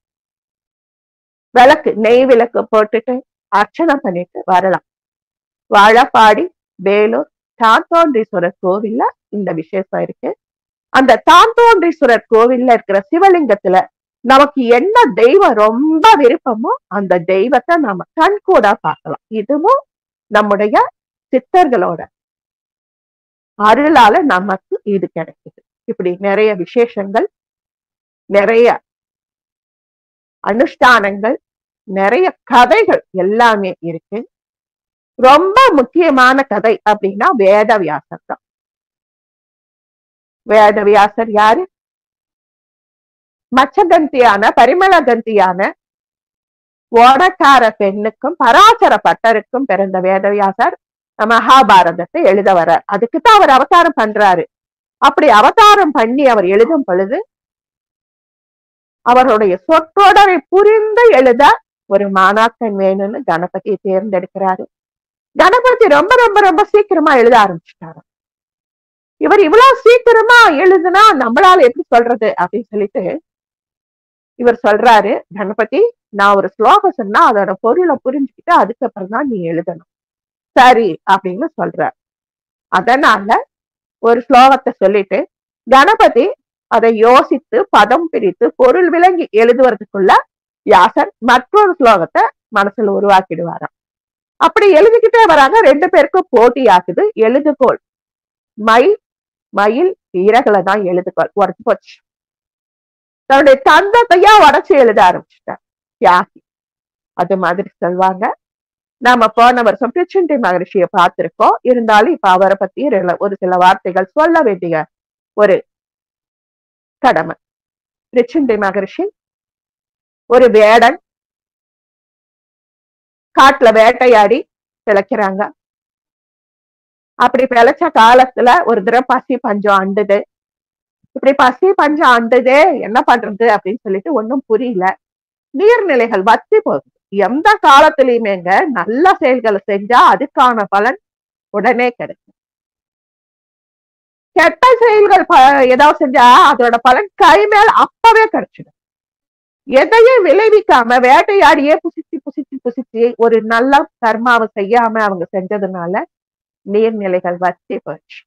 விளக்கு, நெய் விளக்கு போட்டுட்டு அர்ச்சனை பண்ணிட்டு வரலாம். வாழப்பாடி வேலூர் தாந்தோன்றீஸ்வரர் கோவில்ல இந்த விசேஷம் இருக்கு. அந்த தாந்தோன்றீஸ்வரர் கோவில்ல இருக்கிற சிவலிங்கத்துல நமக்கு என்ன தெய்வம் ரொம்ப விருப்பமோ அந்த தெய்வத்தை நாம கண்கூட பார்க்கலாம். இதுவும் நம்முடைய சித்தர்களோட அருளால நமக்கு இது கிடைக்குது. இப்படி நிறைய விசேஷங்கள், நிறைய அனுஷ்டானங்கள், நிறைய கதைகள் எல்லாமே இருக்கு. ரொம்ப முக்கியமான கதை அப்படின்னா வேதவியாசர் தான். வேதவியாசர் யாரு? மச்சகந்தியான பரிமளகந்தியான ஓடக்கார பெண்ணுக்கும் பராசர பட்டருக்கும் பிறந்த வேதவியாசர் மகாபாரதத்தை எழுத வர. அதுக்குத்தான் அவர் அவதாரம் பண்றாரு. அப்படி அவதாரம் பண்ணி அவர் எழுதும் பொழுது அவருடைய சொற்றொடரை புரிந்து எழுத ஒரு மாணாக்கன் வேணும்னு கணபதியை தேர்ந்தெடுக்கிறாரு. கணபதி ரொம்ப ரொம்ப ரொம்ப சீக்கிரமா எழுத ஆரம்பிச்சுட்டாரு. இவர் இவ்வளவு சீக்கிரமா எழுதுனா நம்மளால எப்படி சொல்றது அப்படின்னு சொல்லிட்டு இவர் சொல்றாரு, கணபதி நான் ஒரு ஸ்லோகம் சொன்னா அதோட பொருளை புரிஞ்சுக்கிட்டு அதுக்கப்புறம் தான் நீ எழுதணும். சரி அப்படின்னு சொல்றார். அதனால ஒரு ஸ்லோகத்தை சொல்லிட்டு கணபதி அதை யோசித்து பதம் பிரித்து பொருள் விளங்கி எழுதுவதற்குள்ள வியாசர் மற்றொரு ஸ்லோகத்தை மனசுல உருவாக்கிடுவாராம். அப்படி எழுதிக்கிட்டே வராங்க. 2 பேருக்கும் போட்டி ஆகுது. எழுதுகோள் மயில் இறகுல தான் எழுதுகோள் உடச்சு போச்சு. தன்னுடைய தந்தத்தையா உடச்சு எழுத ஆரம்பிச்சுட்டார் தியாகி. அது மாதிரி சொல்வாங்க. நாம போன வருஷம் பிரிச்சுண்டி மகரிஷியை பார்த்திருக்கோம். இருந்தாலும் இப்ப அவரை பத்தி ஒரு சில வார்த்தைகள் சொல்ல வேண்டிய ஒரு கடமை. பிரிச்சுண்டி மகரிஷி ஒரு வேடன், காட்டுல வேட்டையாடி பிழைக்கிறாங்க. அப்படி பிழைச்ச காலத்துல ஒரு தடவை பசி பஞ்சம் அண்டுது. இப்படி பசி பஞ்சம் அண்டுதே, என்ன பண்றது அப்படின்னு சொல்லிட்டு ஒன்னும் புரியல. நீர்நிலைகள் வத்தி போகுது. எந்த காலத்திலயுமேங்க நல்ல செயல்களை செஞ்சா அதுக்கான பலன் உடனே கிடைக்கும். கெட்ட செயல்கள் ஏதாவது செஞ்சா அதோட பலன் கை மேல அப்பவே கிடைச்சிடும். எதையும் விளைவிக்காம வேட்டையாடியே புசிச்சு ஒரு நல்ல கர்மாவை செய்யாம அவங்க செஞ்சதுனால நீர்நிலைகள் வத்தி போயிடுச்சு.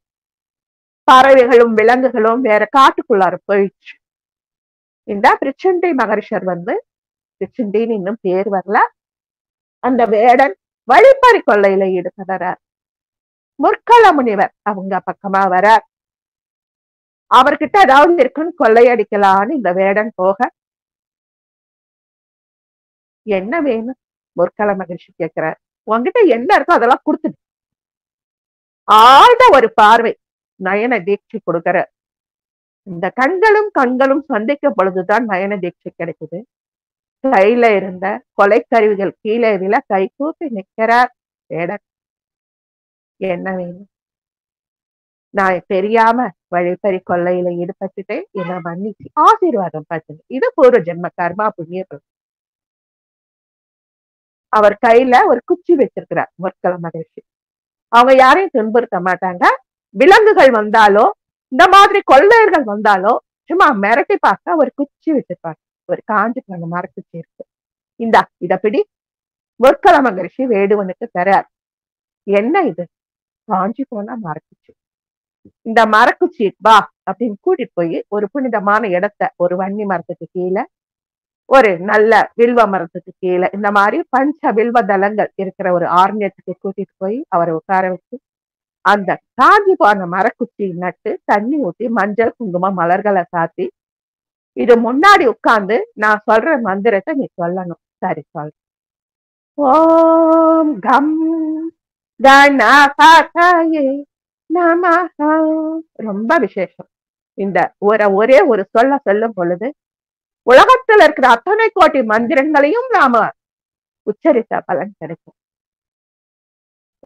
பறவைகளும் விலங்குகளும் வேற காட்டுக்குள்ளார போயிடுச்சு. இந்த பிரிச்சுண்டி மகரிஷர் பிரிச்சுண்டின்னு இன்னும் பேர் வரல. அந்த வேடன் வழிப்பறி கொள்ளையில ஈடுபடுறார். முற்கள முனிவர் அவங்க பக்கமா வர, அவர்கிட்ட ஏதாவது இருக்குன்னு கொள்ளையடிக்கலான்னு இந்த வேடன் போக, என்ன வேணும் முற்கள மகிழ்ச்சி கேட்கிறார். உங்ககிட்ட என்ன இருக்கோ அதெல்லாம் கொடுத்துடு. ஆழ்ந்த ஒரு பார்வை நயன தீட்சை கொடுக்கிற. இந்த கண்களும் சந்திக்கும் பொழுதுதான் நயன தீட்சை கிடைக்குது. கையில இருந்த கொலைக்கருவிகள் கீழே விழ கை கூப்பி நிற்கிறார் வேடன். என்ன வேணும்? நான் தெரியாம வழிப்பறி கொள்ளையில ஈடுபட்டுட்டு என்ன மன்னிச்சு ஆசீர்வாதம் பண்ணுங்க. இது பூர்வ ஜென்ம கர்மா புண்ணிய. அவர் கையில ஒரு குச்சி வச்சிருக்கிறார் முற்கள மகிழ்ச்சி. அவங்க யாரையும் துன்புறுத்த மாட்டாங்க. விலங்குகள் வந்தாலோ இந்த மாதிரி கொள்ளையர்கள் வந்தாலோ சும்மா மிரட்டி பார்க்க ஒரு குச்சி வச்சிருப்பாங்க. ஒரு காஞ்சி போன மரக்குச்சி இருக்கு. இந்தா இத பிடி. முற்கள மகரிஷி வேடுவனுக்கு தரார். என்ன இது? காஞ்சி போன மரக்குச்சி. இந்த மரக்குச்சி வா அப்படின்னு கூட்டிட்டு போய் ஒரு புனிதமான இடத்த, ஒரு வன்னி மரத்துக்கு கீழே, ஒரு நல்ல வில்வ மரத்துக்கு கீழே, இந்த மாதிரி பஞ்ச வில்வ தலங்கள் இருக்கிற ஒரு ஆரண்யத்துக்கு கூட்டிட்டு போய் அவரை உட்கார வச்சு அந்த காஞ்சி போன மரக்குச்சி நட்டு தண்ணி ஊத்தி மஞ்சள் குங்குமம் மலர்களை சாத்தி இது முன்னாடி உட்கார்ந்து நான் சொல்ற மந்திரத்தை நீ சொல்லணும். சரி சொல்ற. ஓம் கம் கணபதயே நமஹ. ரொம்ப விசேஷம். இந்த ஒரே ஒரு சொல்லும் பொழுது உலகத்துல இருக்கிற அத்தனை கோடி மந்திரங்களையும் நாம உச்சரித்த பலன் கிடைக்கும்.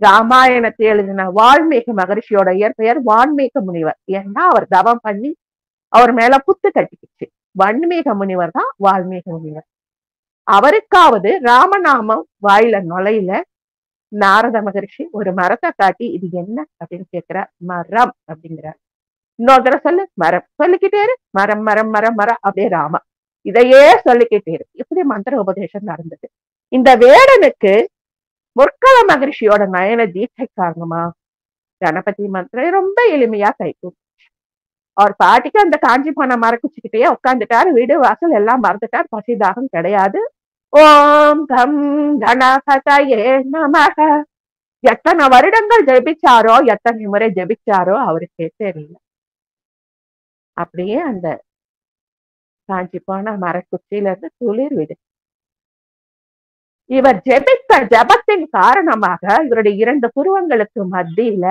ராமாயணத்தை எழுதின வால்மீகி மகரிஷியோட இயற்பெயர் வான்மீக முனிவர். ஏன்னா அவர் தவம் பண்ணி அவர் மேல புத்து கட்டிக்கிச்சு. வன்மீக முனிவர் தான் வால்மீக முனிவர். அவருக்காவது ராமநாமம் வாயில நுழையில நாரத மகரிஷி ஒரு மரத்தை காட்டி இது என்ன அப்படின்னு கேட்கிறார். மரம் அப்படிங்கிறார். இன்னொரு தடவை சொல்லு மரம். சொல்லிக்கிட்டே இரு. மரம் மரம் மரம் மரம் அப்படியே ராமா. இதையே சொல்லிக்கிட்டே இரு. இப்படி மந்திர உபதேசம் நடந்தது. இந்த வேடனுக்கு முற்கள மகரிஷியோட நயன தீட்சை காரணமா கணபதி மந்திரம் ரொம்ப எளிமையா கைகூடும். அவர் பாட்டிக்கு அந்த காஞ்சி போன மரக்குச்சிக்கிட்டே உட்காந்துட்டாரு. வீடு வாசல் எல்லாம் மறந்துட்டார். பசிதாகம் கிடையாது. ஓம் கம் கணபதயே நமஹ. எத்தனை வருடங்கள் ஜெபிச்சாரோ, எத்தனை முறை ஜெபிச்சாரோ அவருக்கே தெரியல. அப்படியே அந்த காஞ்சி போன மரக்குச்சியில இருந்து துளிர் விடு. இவர் ஜெபித்த ஜபத்தின் காரணமாக இவருடைய 2 புருவங்களுக்கு மத்தியில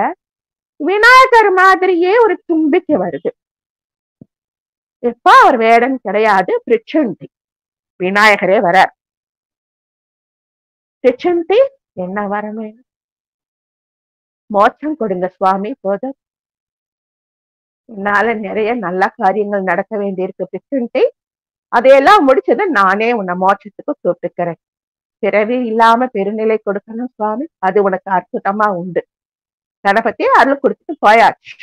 விநாயகர் மாதிரியே ஒரு தும்பிக்கை வருது. இப்ப அவர் வேடன் கிடையாது, பிரிச்சுண்டி. விநாயகரே வர. பிரிச்சுண்டி என்ன வரமே? மோட்சம் கொடுங்க சுவாமி போதும். என்னால நிறைய நல்ல காரியங்கள் நடக்க வேண்டியிருக்கு பிரிச்சுண்டி. அதையெல்லாம் முடிச்சது நானே உன்னை மோட்சத்துக்கு கூப்பிட்டுக்கிறேன். பிறவி இல்லாம பெருநிலை கொடுக்கணும் சுவாமி. அது உனக்கு அற்புதமா உண்டு. கணபதி அருள் கொடுத்துட்டு போயாச்சு.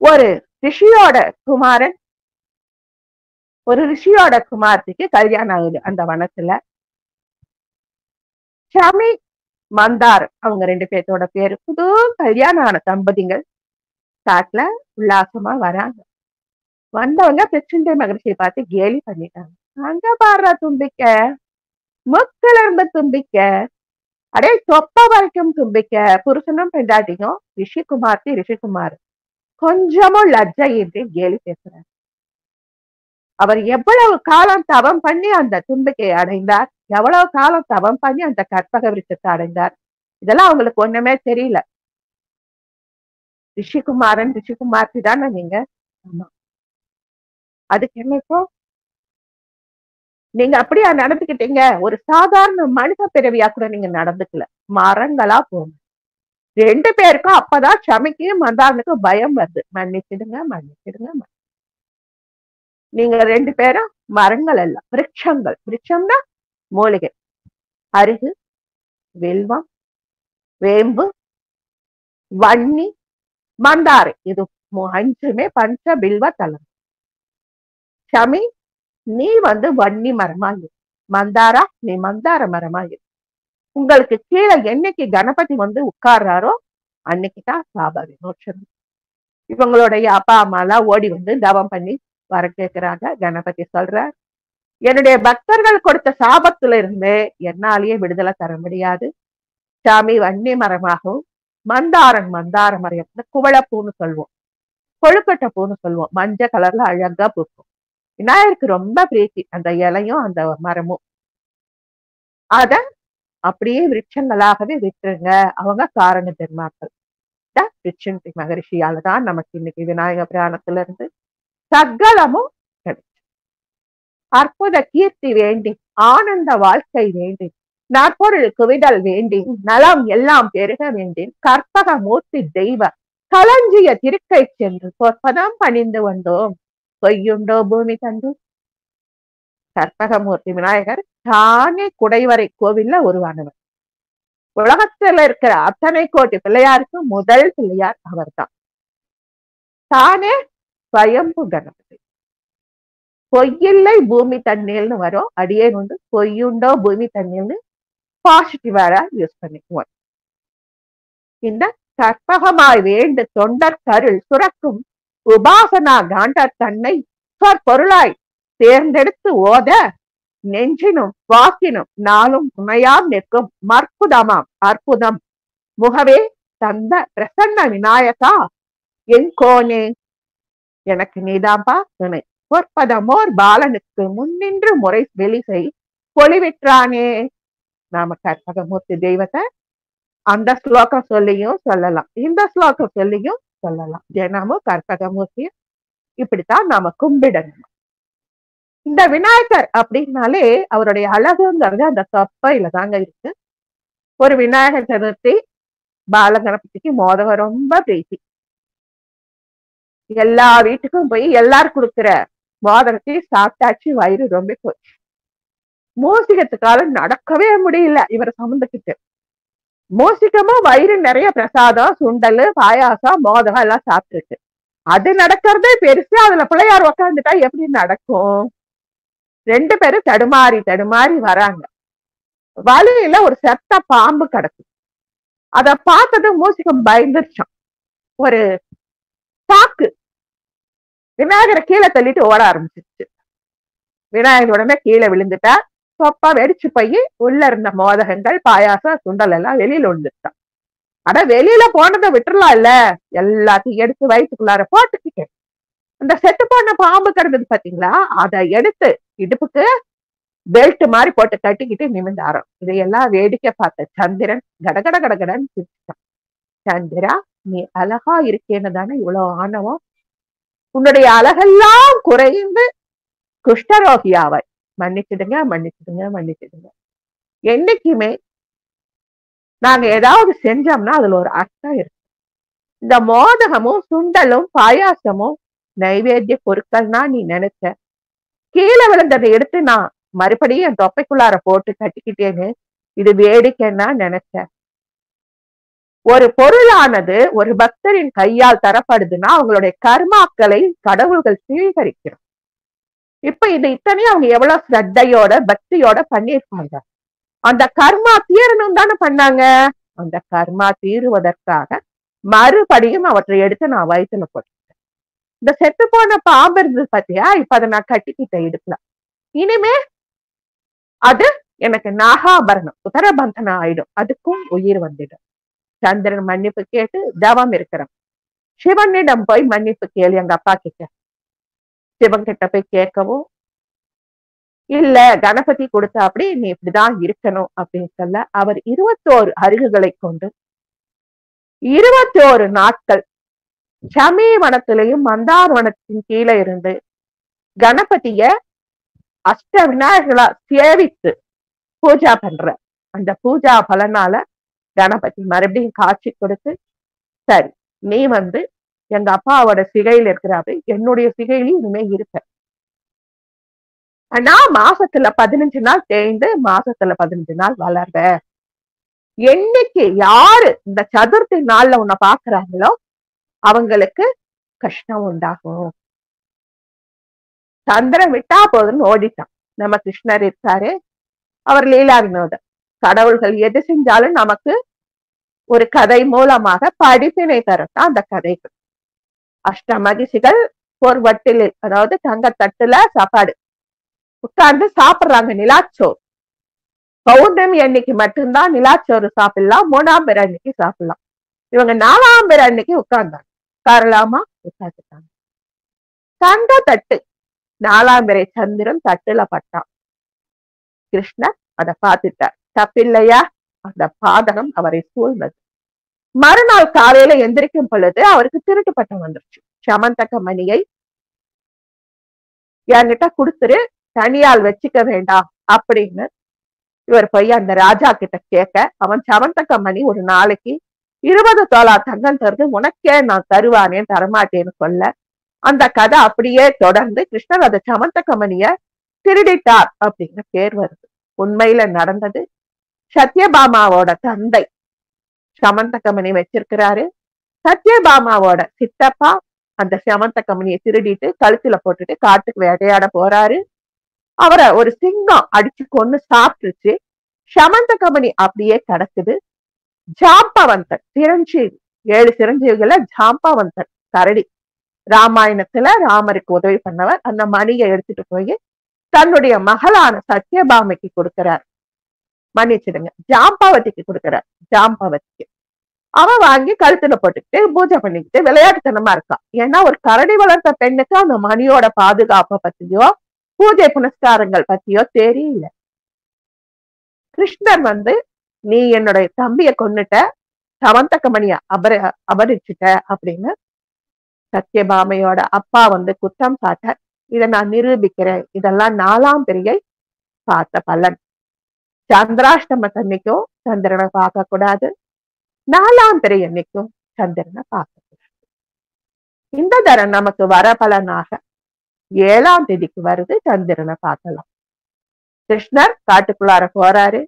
ஒரு ரிஷியோட குமாரத்திக்கு கல்யாணம் ஆகுது அந்த வனத்துல. சமி மந்தார் அவங்க 2 பேர்த்தோட பேரு. புது கல்யாணம் ஆன தம்பதிகள் காட்டுல உல்லாசமா வராங்க. வந்தவங்க பிரிச்சுண்டி மகரிஷியை பார்த்து கேலி பண்ணிட்டாங்க. அங்க பாடுற தும்பிக்க, முக்கிலிருந்து தும்பிக்க, அடே தொப்ப வரைக்கும் தும்பிக்க. புருஷனும் பெண்டாட்டியும் ரிஷிகுமார் கொஞ்சமும் லஜ்ஜையின்றி கேலி பேசுறார். அவர் எவ்வளவு காலம் தவம் பண்ணி அந்த தும்பிக்கையை அடைந்தார், எவ்வளவு காலம் தவம் பண்ணி அந்த கற்பக விருட்சத்தை அடைந்தார், இதெல்லாம் அவங்களுக்கு ஒண்ணுமே தெரியல. ரிஷிகுமார்த்தி தானே நீங்க? ஆமா. அதுக்கு என்ன இப்போ? நீங்க அப்படியா நடந்துக்கிட்டீங்க? ஒரு சாதாரண மனித பிறவியா கூட நீங்க நடந்துக்கல. மரங்களா போங்க. 2 பேருக்கும் அப்பதான் சமைக்கும் மந்தாரனுக்கும் பயம் வருது. மன்னிச்சிடுங்க. நீங்க 2 பேரும் மரங்கள் அல்ல, விருட்சங்கள். விருட்சம்னா மூலிகை. அருகு, வெல்வம், வேம்பு, வன்னி, மந்தாரை. இது 5மே பஞ்ச பில்வ தலம். சமி நீ வன்னி மரமா இரு. மந்தாரா நீ மந்தார மரமா இரு. உங்களுக்கு கீழே என்னைக்கு கணபதி உட்கார்றாரோ அன்னைக்குதான் சாப விமோசனம். இவங்களுடைய அப்பா அம்மா எல்லாம் ஓடி தவம் பண்ணி வர கேட்கிறாங்க. கணபதி சொல்றார், என்னுடைய பக்தர்கள் கொடுத்த சாபத்துல இருந்து என்னாலேயே விடுதலை தர முடியாது. சாமி வன்னி மரமாகவும் மந்தார மரம் குவளப்பூன்னு சொல்லுவோம், கொழுக்கட்டை பூன்னு சொல்லுவோம். மஞ்சள் கலர்ல அழகா பூக்கும். விநாயகருக்கு ரொம்ப பிரீத்தி அந்த இலையும் அந்த மரமும். அத அப்படியே விருட்சங்களாகவே விட்டுருங்க. அவங்க காரண ஜென்மாக்கள். பிரிச்சுண்டி மகரிஷியாலதான் நமக்கு இன்னைக்கு விநாயக புராணத்துல இருந்து சகலமும் கிடைச்சு. அற்புத கீர்த்தி வேண்டி, ஆனந்த வாழ்க்கை வேண்டி நற்பொருள் குவிதல் வேண்டின் நலம் எல்லாம் பெருக வேண்டின் கற்பக மூர்த்தி தெய்வ களஞ்சிய திருக்கை சென்று பொற்பதம் பணிந்து வந்தோம் பொய்யுண்டோ பூமி தந்து. கற்பகமூர்த்தி விநாயகர் தானே குடைவரை கோவில்ல உருவானவர். உலகத்துல இருக்கிற அத்தனை கோடி பிள்ளையாருக்கு முதல் பிள்ளையார் அவர்தான். தானே ஸ்வயம்பு கணபதி. பொய்யில்லை பூமி தண்ணீர்னு வரும். அடியேன் வந்து பொய்யுண்டோ பூமி தண்ணீர்னு பாசிட்டிவாக யூஸ் பண்ணிக்குவோம். இந்த கற்பகமாய் வேண்டு தொண்டர் கருள் சுரக்கும் உபாசனா காண்டர் தன்னை பொருளாய் தேர்ந்தெடுத்து ஓத நெஞ்சினும் வாக்கினும் நாளும் துணையாம் நிற்கும் மற்புதமாம் அற்புதம் முகவே தந்த பிரசன்ன விநாயகா என் கோனே எனக்கு நீதாம்பா துணை பொற்பதமோர் பாலனுக்கு முன்னின்று முறை வெளிசை பொலிவிற்றானே. நாம கற்பகமூர்த்தி தெய்வத்தை அந்த ஸ்லோகம் சொல்லியும் சொல்லலாம், இந்த ஸ்லோகம் சொல்லியும் சொல்லலாம். தினமும் கற்பகமூர்த்திய இப்படித்தான் நாம கும்பிடணும். இந்த விநாயகர் அப்படின்னாலே அவருடைய அழகுங்கிறது அந்த தொப்பையில தாங்க இருக்கு. ஒரு விநாயகர் சதுர்த்தி பாலகணபதிக்கு மோதகம் ரொம்ப பிரீத்தி. எல்லா வீட்டுக்கும் போய் எல்லாரும் கொடுக்குற மோதகத்தை சாப்பிட்டாச்சு, வயிறு ரொம்ப போச்சு. மூசிகத்துக்கால நடக்கவே முடியல இவரை சமந்துக்கிட்டு. மூசிகமும் வயிறு நிறைய பிரசாதம் சுண்டல் பாயாசம் மோதகம் எல்லாம் சாப்பிட்டுருக்கு. அது நடக்கிறதே பெருசு. அதுல பிள்ளையார் உக்காந்துட்டா எப்படி நடக்கும்? ரெண்டு பேரும் தடுமாறி தடுமாறி வராங்க. வழியில ஒரு செத்த பாம்பு கிடக்கு. அத பார்த்தது மூசிகம் பயந்துருச்சான். ஒரு சாக்கு விநாயகரை கீழே தள்ளிட்டு ஓட ஆரம்பிச்சிருச்சு. விநாயகர் உடனே கீழே விழுந்துட்டா. சொப்பா வெடிச்சு போய் உள்ள இருந்த மோதகங்கள் பாயாசம் சுண்டல் எல்லாம் வெளியில விழுந்துட்டான். ஆனா வெளியில போனதை விட்டுறலாம் இல்ல, எல்லாத்தையும் எடுத்து வயிற்றுக்குள்ளார போட்டுக்கிட்டேன். அந்த செத்து போன பாம்பு கிடந்தது பாத்தீங்களா, அதை எடுத்து இடுப்புக்கு பெல்ட் மாதிரி போட்டு கட்டிக்கிட்டு நிமிந்தாரம். இதையெல்லாம் வேடிக்கை பார்த்த சந்திரன் கடகட கடகடன்னு சிரிச்சான். சந்திரா, நீ அழகா இருக்கேன்னு தானே இவ்வளவு ஆணவம்? உன்னுடைய அழகெல்லாம் குறைந்து குஷ்டரோகியாவாய். மன்னிச்சிடுங்க மன்னிச்சிடுங்க மன்னிச்சிடுங்க. என்னைக்குமே நாங்க ஏதாவது செஞ்சோம்னா அதுல ஒரு அர்த்தம் இருக்கு. இந்த மோதகமும் சுண்டலும் பாயாசமும் நைவேத்திய பொருட்கள்னா நீ நினைச்ச, கீழே விழுந்ததை எடுத்து நான் மறுபடியும் என் தொப்பைக்குள்ளார போட்டு கட்டிக்கிட்டேன்னு இது வேடிக்கைன்னா நினைச்ச. ஒரு பொருளானது ஒரு பக்தரின் கையால் தரப்படுதுன்னா அவங்களுடைய கர்மாக்களை கடவுள்கள் சுவீகரிக்கிறோம். இப்ப இது இத்தனையும் அவங்க எவ்வளவு ஸ்ரத்தையோட பக்தியோட பண்ணியிருப்பாங்க. அந்த கர்மா தீரணும் தானே பண்ணாங்க. அந்த கர்மா தீருவதற்காக மறுபடியும் அவற்றை எடுத்து நான் வயிற்றுல போட்டேன். இந்த செத்து போன பாம்பு இருந்தது பாத்தியா, இப்ப அதை நான் கட்டிக்கிட்டேன் இடுப்புல. இனிமே அது எனக்கு நாகாபரணம் உதரபந்தனம் ஆயிடும், அதுக்கும் உயிர் வந்துடும். சந்திரன் மன்னிப்பு கேட்டு தவம் இருக்கிறான். சிவனிடம் போய் மன்னிப்பு கேளு எங்க அப்பா கிட்ட. சிவன் கிட்ட போய் கேட்கவும் இல்ல, கணபதி கொடுத்த அப்படி நீ இப்படிதான் இருக்கணும் அப்படின்னு சொல்ல அவர் 21 அருகுகளை கொண்டு 21 நாட்கள் சமீ வனத்திலையும் மந்தார் வனத்தின் கீழே இருந்து கணபதிய அஷ்ட விநாயகர்களா சேவித்து பூஜா பண்ற. அந்த பூஜா பலனால கணபதி மறுபடியும் காட்சி கொடுத்து, சரி நீ வந்து எங்க அப்பாவோட சிகையில இருக்கிறாரு, என்னுடைய சிகையிலும் இனிமே இருக்க. ஆனா மாசத்துல 15 நாள் தேய்ந்து மாசத்துல 15 நாள் வளர்ற. என்னைக்கு யாரு இந்த சதுர்த்தி நாள்ல உன்னை பாக்குறாங்களோ அவங்களுக்கு கஷ்டம் உண்டாகும். சந்திரன் விட்டா போதுன்னு ஓடிட்டான். நம்ம கிருஷ்ணர் இருக்காரு, அவர் லீலா வினோதர். கடவுள்கள் எது செஞ்சாலும் நமக்கு ஒரு கதை மூலமாக படிப்பினை தரத்தான் அந்த கதைகள். அஷ்டமதிசிகள் பொர்வட்டில், அதாவது தங்க தட்டுல சாப்பாடு உட்கார்ந்து சாப்பிடுறாங்க நிலாச்சோறு. பௌர்ணமி அன்னைக்கு மட்டும்தான் நிலாச்சோறு சாப்பிடலாம், 3ஆம் பேர் அன்னைக்கு சாப்பிடலாம். இவங்க 4ஆம் பேர் அன்னைக்கு உட்கார்ந்தாங்க. உட்காரலாமா? உட்கார்ந்துட்டாங்க. தங்க தட்டு 4ஆம் பேரை சந்திரன் தட்டுல பட்டான். கிருஷ்ணர் அதை பார்த்துட்டார். தப்பில்லையா? அந்த பாதகம் அவரை சூழ்ந்தது. மறுநாள் காலையில எந்திரிக்கும் பொழுது அவருக்கு திருட்டு பட்டம் வந்துருச்சு. சமந்தக மணியை என்கிட்ட கொடுத்துரு, தனியால் வச்சுக்க வேண்டாம் அப்படின்னு இவர் போய் அந்த ராஜா கிட்ட கேட்க, அவன் சமந்தகமணி ஒரு நாளைக்கு 20 தோலா தங்கம் தருது, உனக்கே நான் தருவானேன் தரமாட்டேன்னு சொல்ல, அந்த கதை அப்படியே தொடர்ந்து கிருஷ்ணர் அந்த சமந்தகமணிய திருடிட்டார் அப்படிங்கிற பேர் வருது. உண்மையில நடந்தது. சத்யபாமாவோட தந்தை சமந்தகமணி வச்சிருக்கிறாரு. சத்யபாமாவோட சித்தப்பா அந்த சமந்தகமணியை திருடிட்டு கழுத்துல போட்டுட்டு காட்டுக்கு வேட்டையாட போறாரு. அவரை ஒரு சிங்கம் அடிச்சு கொன்னு சாப்பிட்டுருச்சு. சமந்தகமணி அப்படியே கிடக்குது. ஜாம்பவந்தன் சிரஞ்சீவி, 7 சிரஞ்சீவிகள ஜாம்பவந்தன் கரடி, ராமாயணத்துல ராமருக்கு உதவி பண்ணவர், அந்த மணியை எடுத்துட்டு போய் தன்னுடைய மகளான சத்யபாமைக்கு கொடுக்கிறார். மன்னிச்சிடுங்க, ஜாம்பவதிக்கு கொடுக்கிறார். ஜாம்பவதிக்கு அவன் வாங்கி கழுத்துல போட்டுக்கிட்டு பூஜை பண்ணிக்கிட்டு விளையாட்டுத்தனமா இருக்கான். ஏன்னா ஒரு கரடி வளர்த்த பெண்ணுக்கு அந்த மணியோட பாதுகாப்பை பத்தியோ பூஜை புனஸ்காரங்கள் பத்தியோ தெரியல. கிருஷ்ணர் நீ என்னுடைய தம்பிய கொன்னுட்ட, சமந்தகமணிய அபரிச்சுட்ட அப்படின்னு சத்யபாமையோட அப்பா குற்றம் சாட்ட, இதை நான் நிரூபிக்கிறேன், இதெல்லாம் 4ஆம் பிறையை பார்த்த பலன். சந்திராஷ்டமத்தன்னைக்கும் சந்திரனை பார்க்க கூடாது, 4ஆம் பிறை அன்னைக்கும் சந்திரனை பார்க்க கூடாது. இந்த தரம் நமக்கு வர பலனாக 7ஆம் தேதிக்கு வருது, சந்திரனை பார்க்கலாம். கிருஷ்ணர் காட்டுக்குள்ளார போறாரு,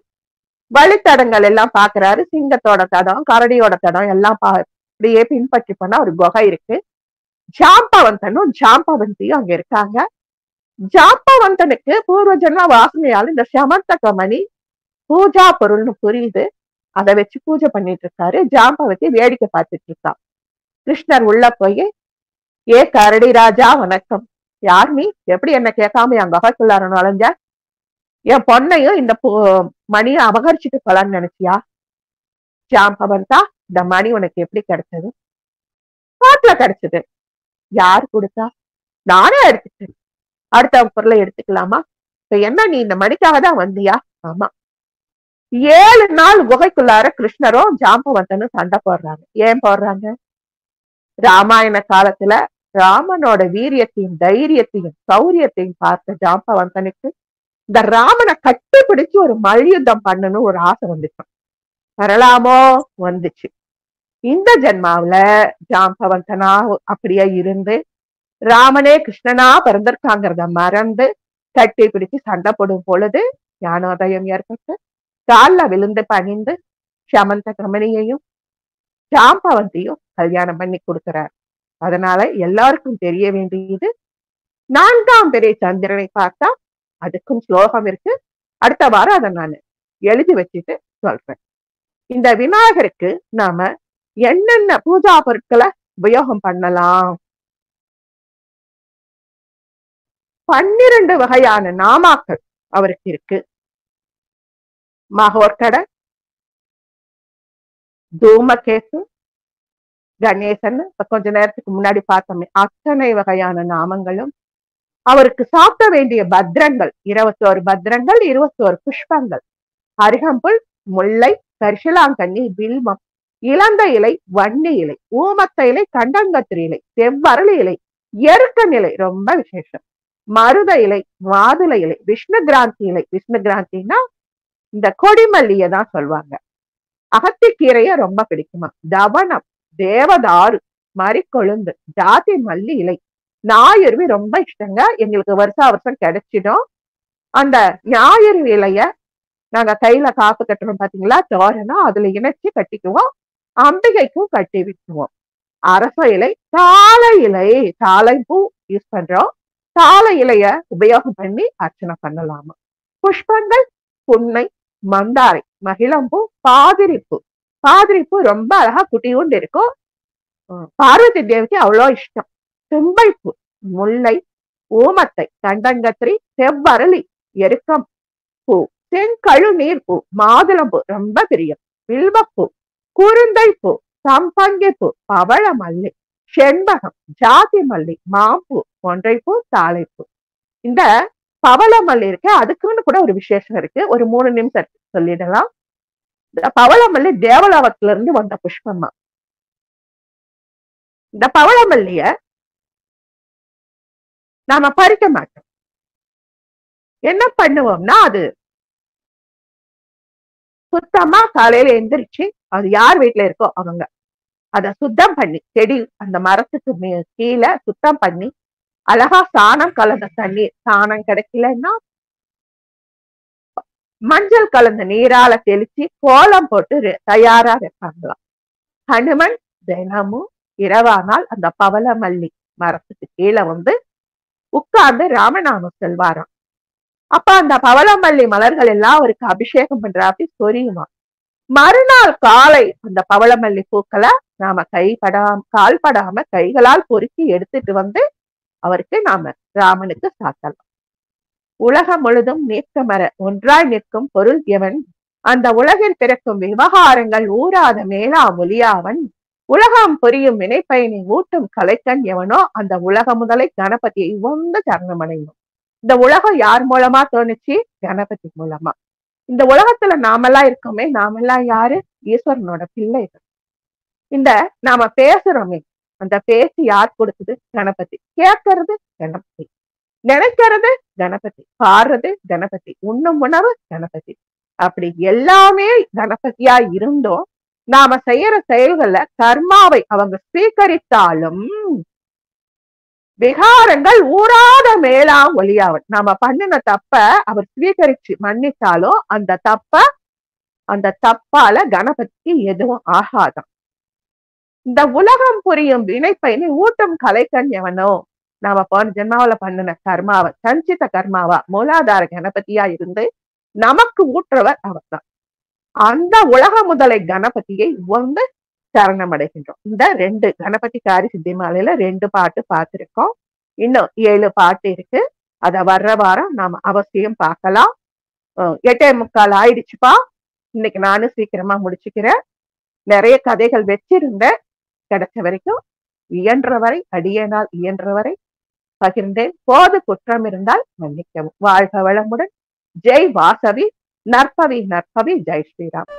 வழித்தடங்கள் எல்லாம் பாக்குறாரு. சிங்கத்தோட தடம், கரடியோட தடம் எல்லாம் அப்படியே பின்பற்றி போனா ஒரு குகை இருக்கு. ஜாம்பவந்தனும் ஜாம்பவந்தியும் அங்க இருக்காங்க. ஜாம்பவந்தனுக்கு பூர்வ ஜென்ம வாசனையால இந்த சமந்தகமணி பூஜா பொருள்னு புரியுது. அதை வச்சு பூஜை பண்ணிட்டு இருக்காரு. ஜாம்பவதி வேடிக்கை பார்த்துட்டு இருக்கா. கிருஷ்ணர் உள்ள போய், ஏ கரடி ராஜா வணக்கம், யார் நீ, எப்படி என்ன கேட்காம என் குகைக்குள்ளார நுழைஞ்ச, என் பொண்ணையும் இந்த மணியை அபகரிச்சுட்டு போலான்னு நினைச்சியா? ஜாம்பவந்தா, இந்த மணி உனக்கு எப்படி கிடைச்சது? காட்டுல கிடைச்சது. யார் கொடுத்தா? நானே எடுத்துட்டேன். அடுத்த பொருளை எடுத்துக்கலாமா? இப்ப என்ன, நீ இந்த மணிக்காக தான் வந்தியா? ஆமா. 7 நாள் குகைக்குள்ளார கிருஷ்ணரும் ஜாம்பவந்தனும் சண்டை போடுறாங்க. ஏன் போடுறாங்க? ராமாயண காலத்துல ராமனோட வீரியத்தையும் தைரியத்தையும் சௌரியத்தையும் பார்த்த ஜாம்பவந்தனுக்கு இந்த ராமனை கட்டுப்பிடிச்சு ஒரு மல்யுத்தம் பண்ணணும் ஒரு ஆசை வந்துச்சு. வரலாமோ? வந்துச்சு. இந்த ஜென்மாவில ஜாம்பவந்தனா அப்படியே இருந்து ராமனே கிருஷ்ணனா பிறந்திருக்காங்கிறத மறந்து கட்டி பிடிச்சு சண்டை போடும் பொழுது ஞானோதயம் ஏற்பட்டு கால்ல விழுந்து பணிந்து சமந்தகமணியையும் ஜாம்பவந்தியும் கல்யாணம் பண்ணி கொடுக்கிறார். அதனால எல்லாருக்கும் தெரிய வேண்டியது, 4ஆம் பிறை சந்திரனை பார்த்தா அதுக்கும் ஸ்லோகம் இருக்கு. அடுத்த வாரம் அதை நான் எழுதி வச்சுட்டு சொல்றேன். இந்த விநாயகருக்கு நாம என்னென்ன பூஜா பொருட்களை உபயோகம் பண்ணலாம்? 12 வகையான நாமாக்கள் அவருக்கு இருக்கு. மகோர்கட, தூமகேசு, கணேசன், கொஞ்ச நேரத்துக்கு முன்னாடி பார்த்தோமே, அத்தனை வகையான நாமங்களும் அவருக்கு சாப்பிட வேண்டிய பத்ரங்கள் 21 பத்ரங்கள், 21 புஷ்பங்கள், அருகம்புல், முல்லை, கரிசலாங்கண்ணி, வில்வம், இளந்த இலை, வன்னி இலை, ஊமத்த இலை, கண்டங்கத்திரி இலை, செவ்வரளி இலை, எருக்க நிலை ரொம்ப விசேஷம், மருத இலை, மாதுளை இலை, விஷ்ணு கிராந்தி இலை. விஷ்ணு கிராந்தின்னா இந்த கொடிமல்லியை தான் சொல்லுவாங்க. அகத்திக்கீரைய ரொம்ப பிடிக்குமா. தவனம், தேவதாரு, மறிக்கொழுந்து, ஜாதி மல்லி இலை, ஞாயிறு ரொம்ப இஷ்டங்க. எங்களுக்கு வருஷா வருஷம் கிடைச்சிடும். அந்த ஞாயிறு இலைய நாங்க கையில காப்பு கட்டுறோம் பாத்தீங்களா, தோரணம், அதுல இணைச்சு கட்டிக்குவோம். அம்பிகைக்கும் கட்டி விட்டுருவோம். அரச இலை, தாழை இலை, தாழை பூ யூஸ் பண்றோம். தாழை இலைய உபயோகம் பண்ணி அர்ச்சனை பண்ணலாமா. புஷ்பங்கள் புன்னை, மந்தாரை, மகிழம்பூ, பாதிரிப்பூ. பாதிரிப்பூ ரொம்ப அழகா குட்டியூண்டு இருக்கும். பார்வதி தேவிக்கு அவ்வளோ இஷ்டம். செம்பைப்பூ, முல்லை, ஊமத்தை, கண்டங்கத்திரி, செவ்வரளி, எருக்கம் பூ, செங்கழு நீர் பூ, மாதுளம்பூ ரொம்ப பிரியம், வில்வப்பூ, குருந்தை பூ, சம்பங்கி பூ, பவள மல்லி, செண்பகம், ஜாதி மல்லி, மாம்பூ, ஒன்றைப்பூ, தாளைப்பூ. இந்த பவள மல்லி இருக்கு, அதுக்குன்னு கூட ஒரு விசேஷம் இருக்கு. ஒரு 3 நிமிஷம் சொல்லிடலாம். இந்த பவள மல்லி தேவலாவத்துல இருந்து வந்த புஷ்பமா. இந்த பவள மல்லிய நாம பறிக்க மாட்டோம். என்ன பண்ணுவோம்னா, அது சுத்தமா காலையில எந்திரிச்சு அது யார் வீட்டுல இருக்கோ அவங்க அத சுத்தம் பண்ணி செடி அந்த மரத்துக்கு கீழே சுத்தம் பண்ணி அழகா சாணம் கலந்த தண்ணீர், சாணம் கிடைக்கலன்னா மஞ்சள் கலந்த நீரால தெளிச்சு கோலம் போட்டு தயாரா வைப்பாங்களாம். ஹனுமன் தினமும் இரவானால் அந்த பவளமல்லி மரத்துக்கு கீழே உட்கார்ந்து ராமநாமம் சொல்வாராம். அப்ப அந்த பவளமல்லி மலர்கள் எல்லாம் அவருக்கு அபிஷேகம் பண்றாப்படி சொரியுமா. மறுநாள் காலை அந்த பவளமல்லி பூக்களை நாம கால் படாம கைகளால் பொறுக்கி எடுத்துட்டு அவருக்கு நாம ராமனுக்கு சாத்தலாம். உலகம் முழுதும் நீக்கமர ஒன்றாய் நிற்கும் பொருள் எவன், அந்த உலகில் பிறக்கும் விவகாரங்கள் ஊராத மேலா மொழியாவன், உலகம் புரியும் வினைப்பயனை ஊட்டும் கலைக்கண் எவனோ அந்த உலக முதலை கணபதியை சரணமடையும். இந்த உலகம் யார் மூலமா தோணுச்சு? கணபதி மூலமா. இந்த உலகத்துல நாமெல்லாம் இருக்கோமே, நாமெல்லாம் யாரு? ஈஸ்வரனோட பிள்ளைகள். இந்த நாம பேசுறோமே, அந்த பேச்சு யார் கொடுக்குது? கணபதி. கேட்கறது கணபதி, நினைக்கிறது கணபதி, பாடுறது கணபதி, உண்ணும் உணவு கணபதி. அப்படி எல்லாமே கணபதியா இருந்தோம். நாம செய்யற செயல்கள்ல கர்மாவை அவங்க ஸ்வீகரித்தாலும் விகாரங்கள் ஊராத மேலா ஒளியாவன். நாம பண்ணின தப்ப அவர் ஸ்வீகரிச்சு மன்னித்தாலும் அந்த தப்பால கணபதிக்கு எதுவும் ஆகாதான். இந்த உலகம் புரியும் வினைப்பயனை ஊட்டும் கலைக்கண் எவனோ, நாம போன ஜென்மாவில பண்ணின கர்மாவை, சஞ்சித கர்மாவா மூலாதார கணபதியா இருந்து நமக்கு ஊற்றவர் அவர் தான். அந்த உலக முதலை கணபதியை சரணமடைகின்றோம். இந்த 2 கணபதிக்காரி சித்தி மாலையில 2 பாட்டு பார்த்திருக்கோம். இன்னும் 7 பாட்டு இருக்கு. அத வர்ற வாரம் நாம அவசியம் பார்க்கலாம். 8:45 ஆயிடுச்சுப்பா. இன்னைக்கு நானும் சீக்கிரமா முடிச்சுக்கிறேன். நிறைய கதைகள் வச்சிருந்தேன். கிடைச்ச வரைக்கும் இயன்றவரை, அடியேனால் இயன்றவரை பகிர்ந்தேன். போது குற்றம் இருந்தால் மன்னிக்கவும். வாழ்க வளமுடன். ஜெய் வாசவி. நற்பவி நற்பவி. ஜெய் ஸ்ரீராம்.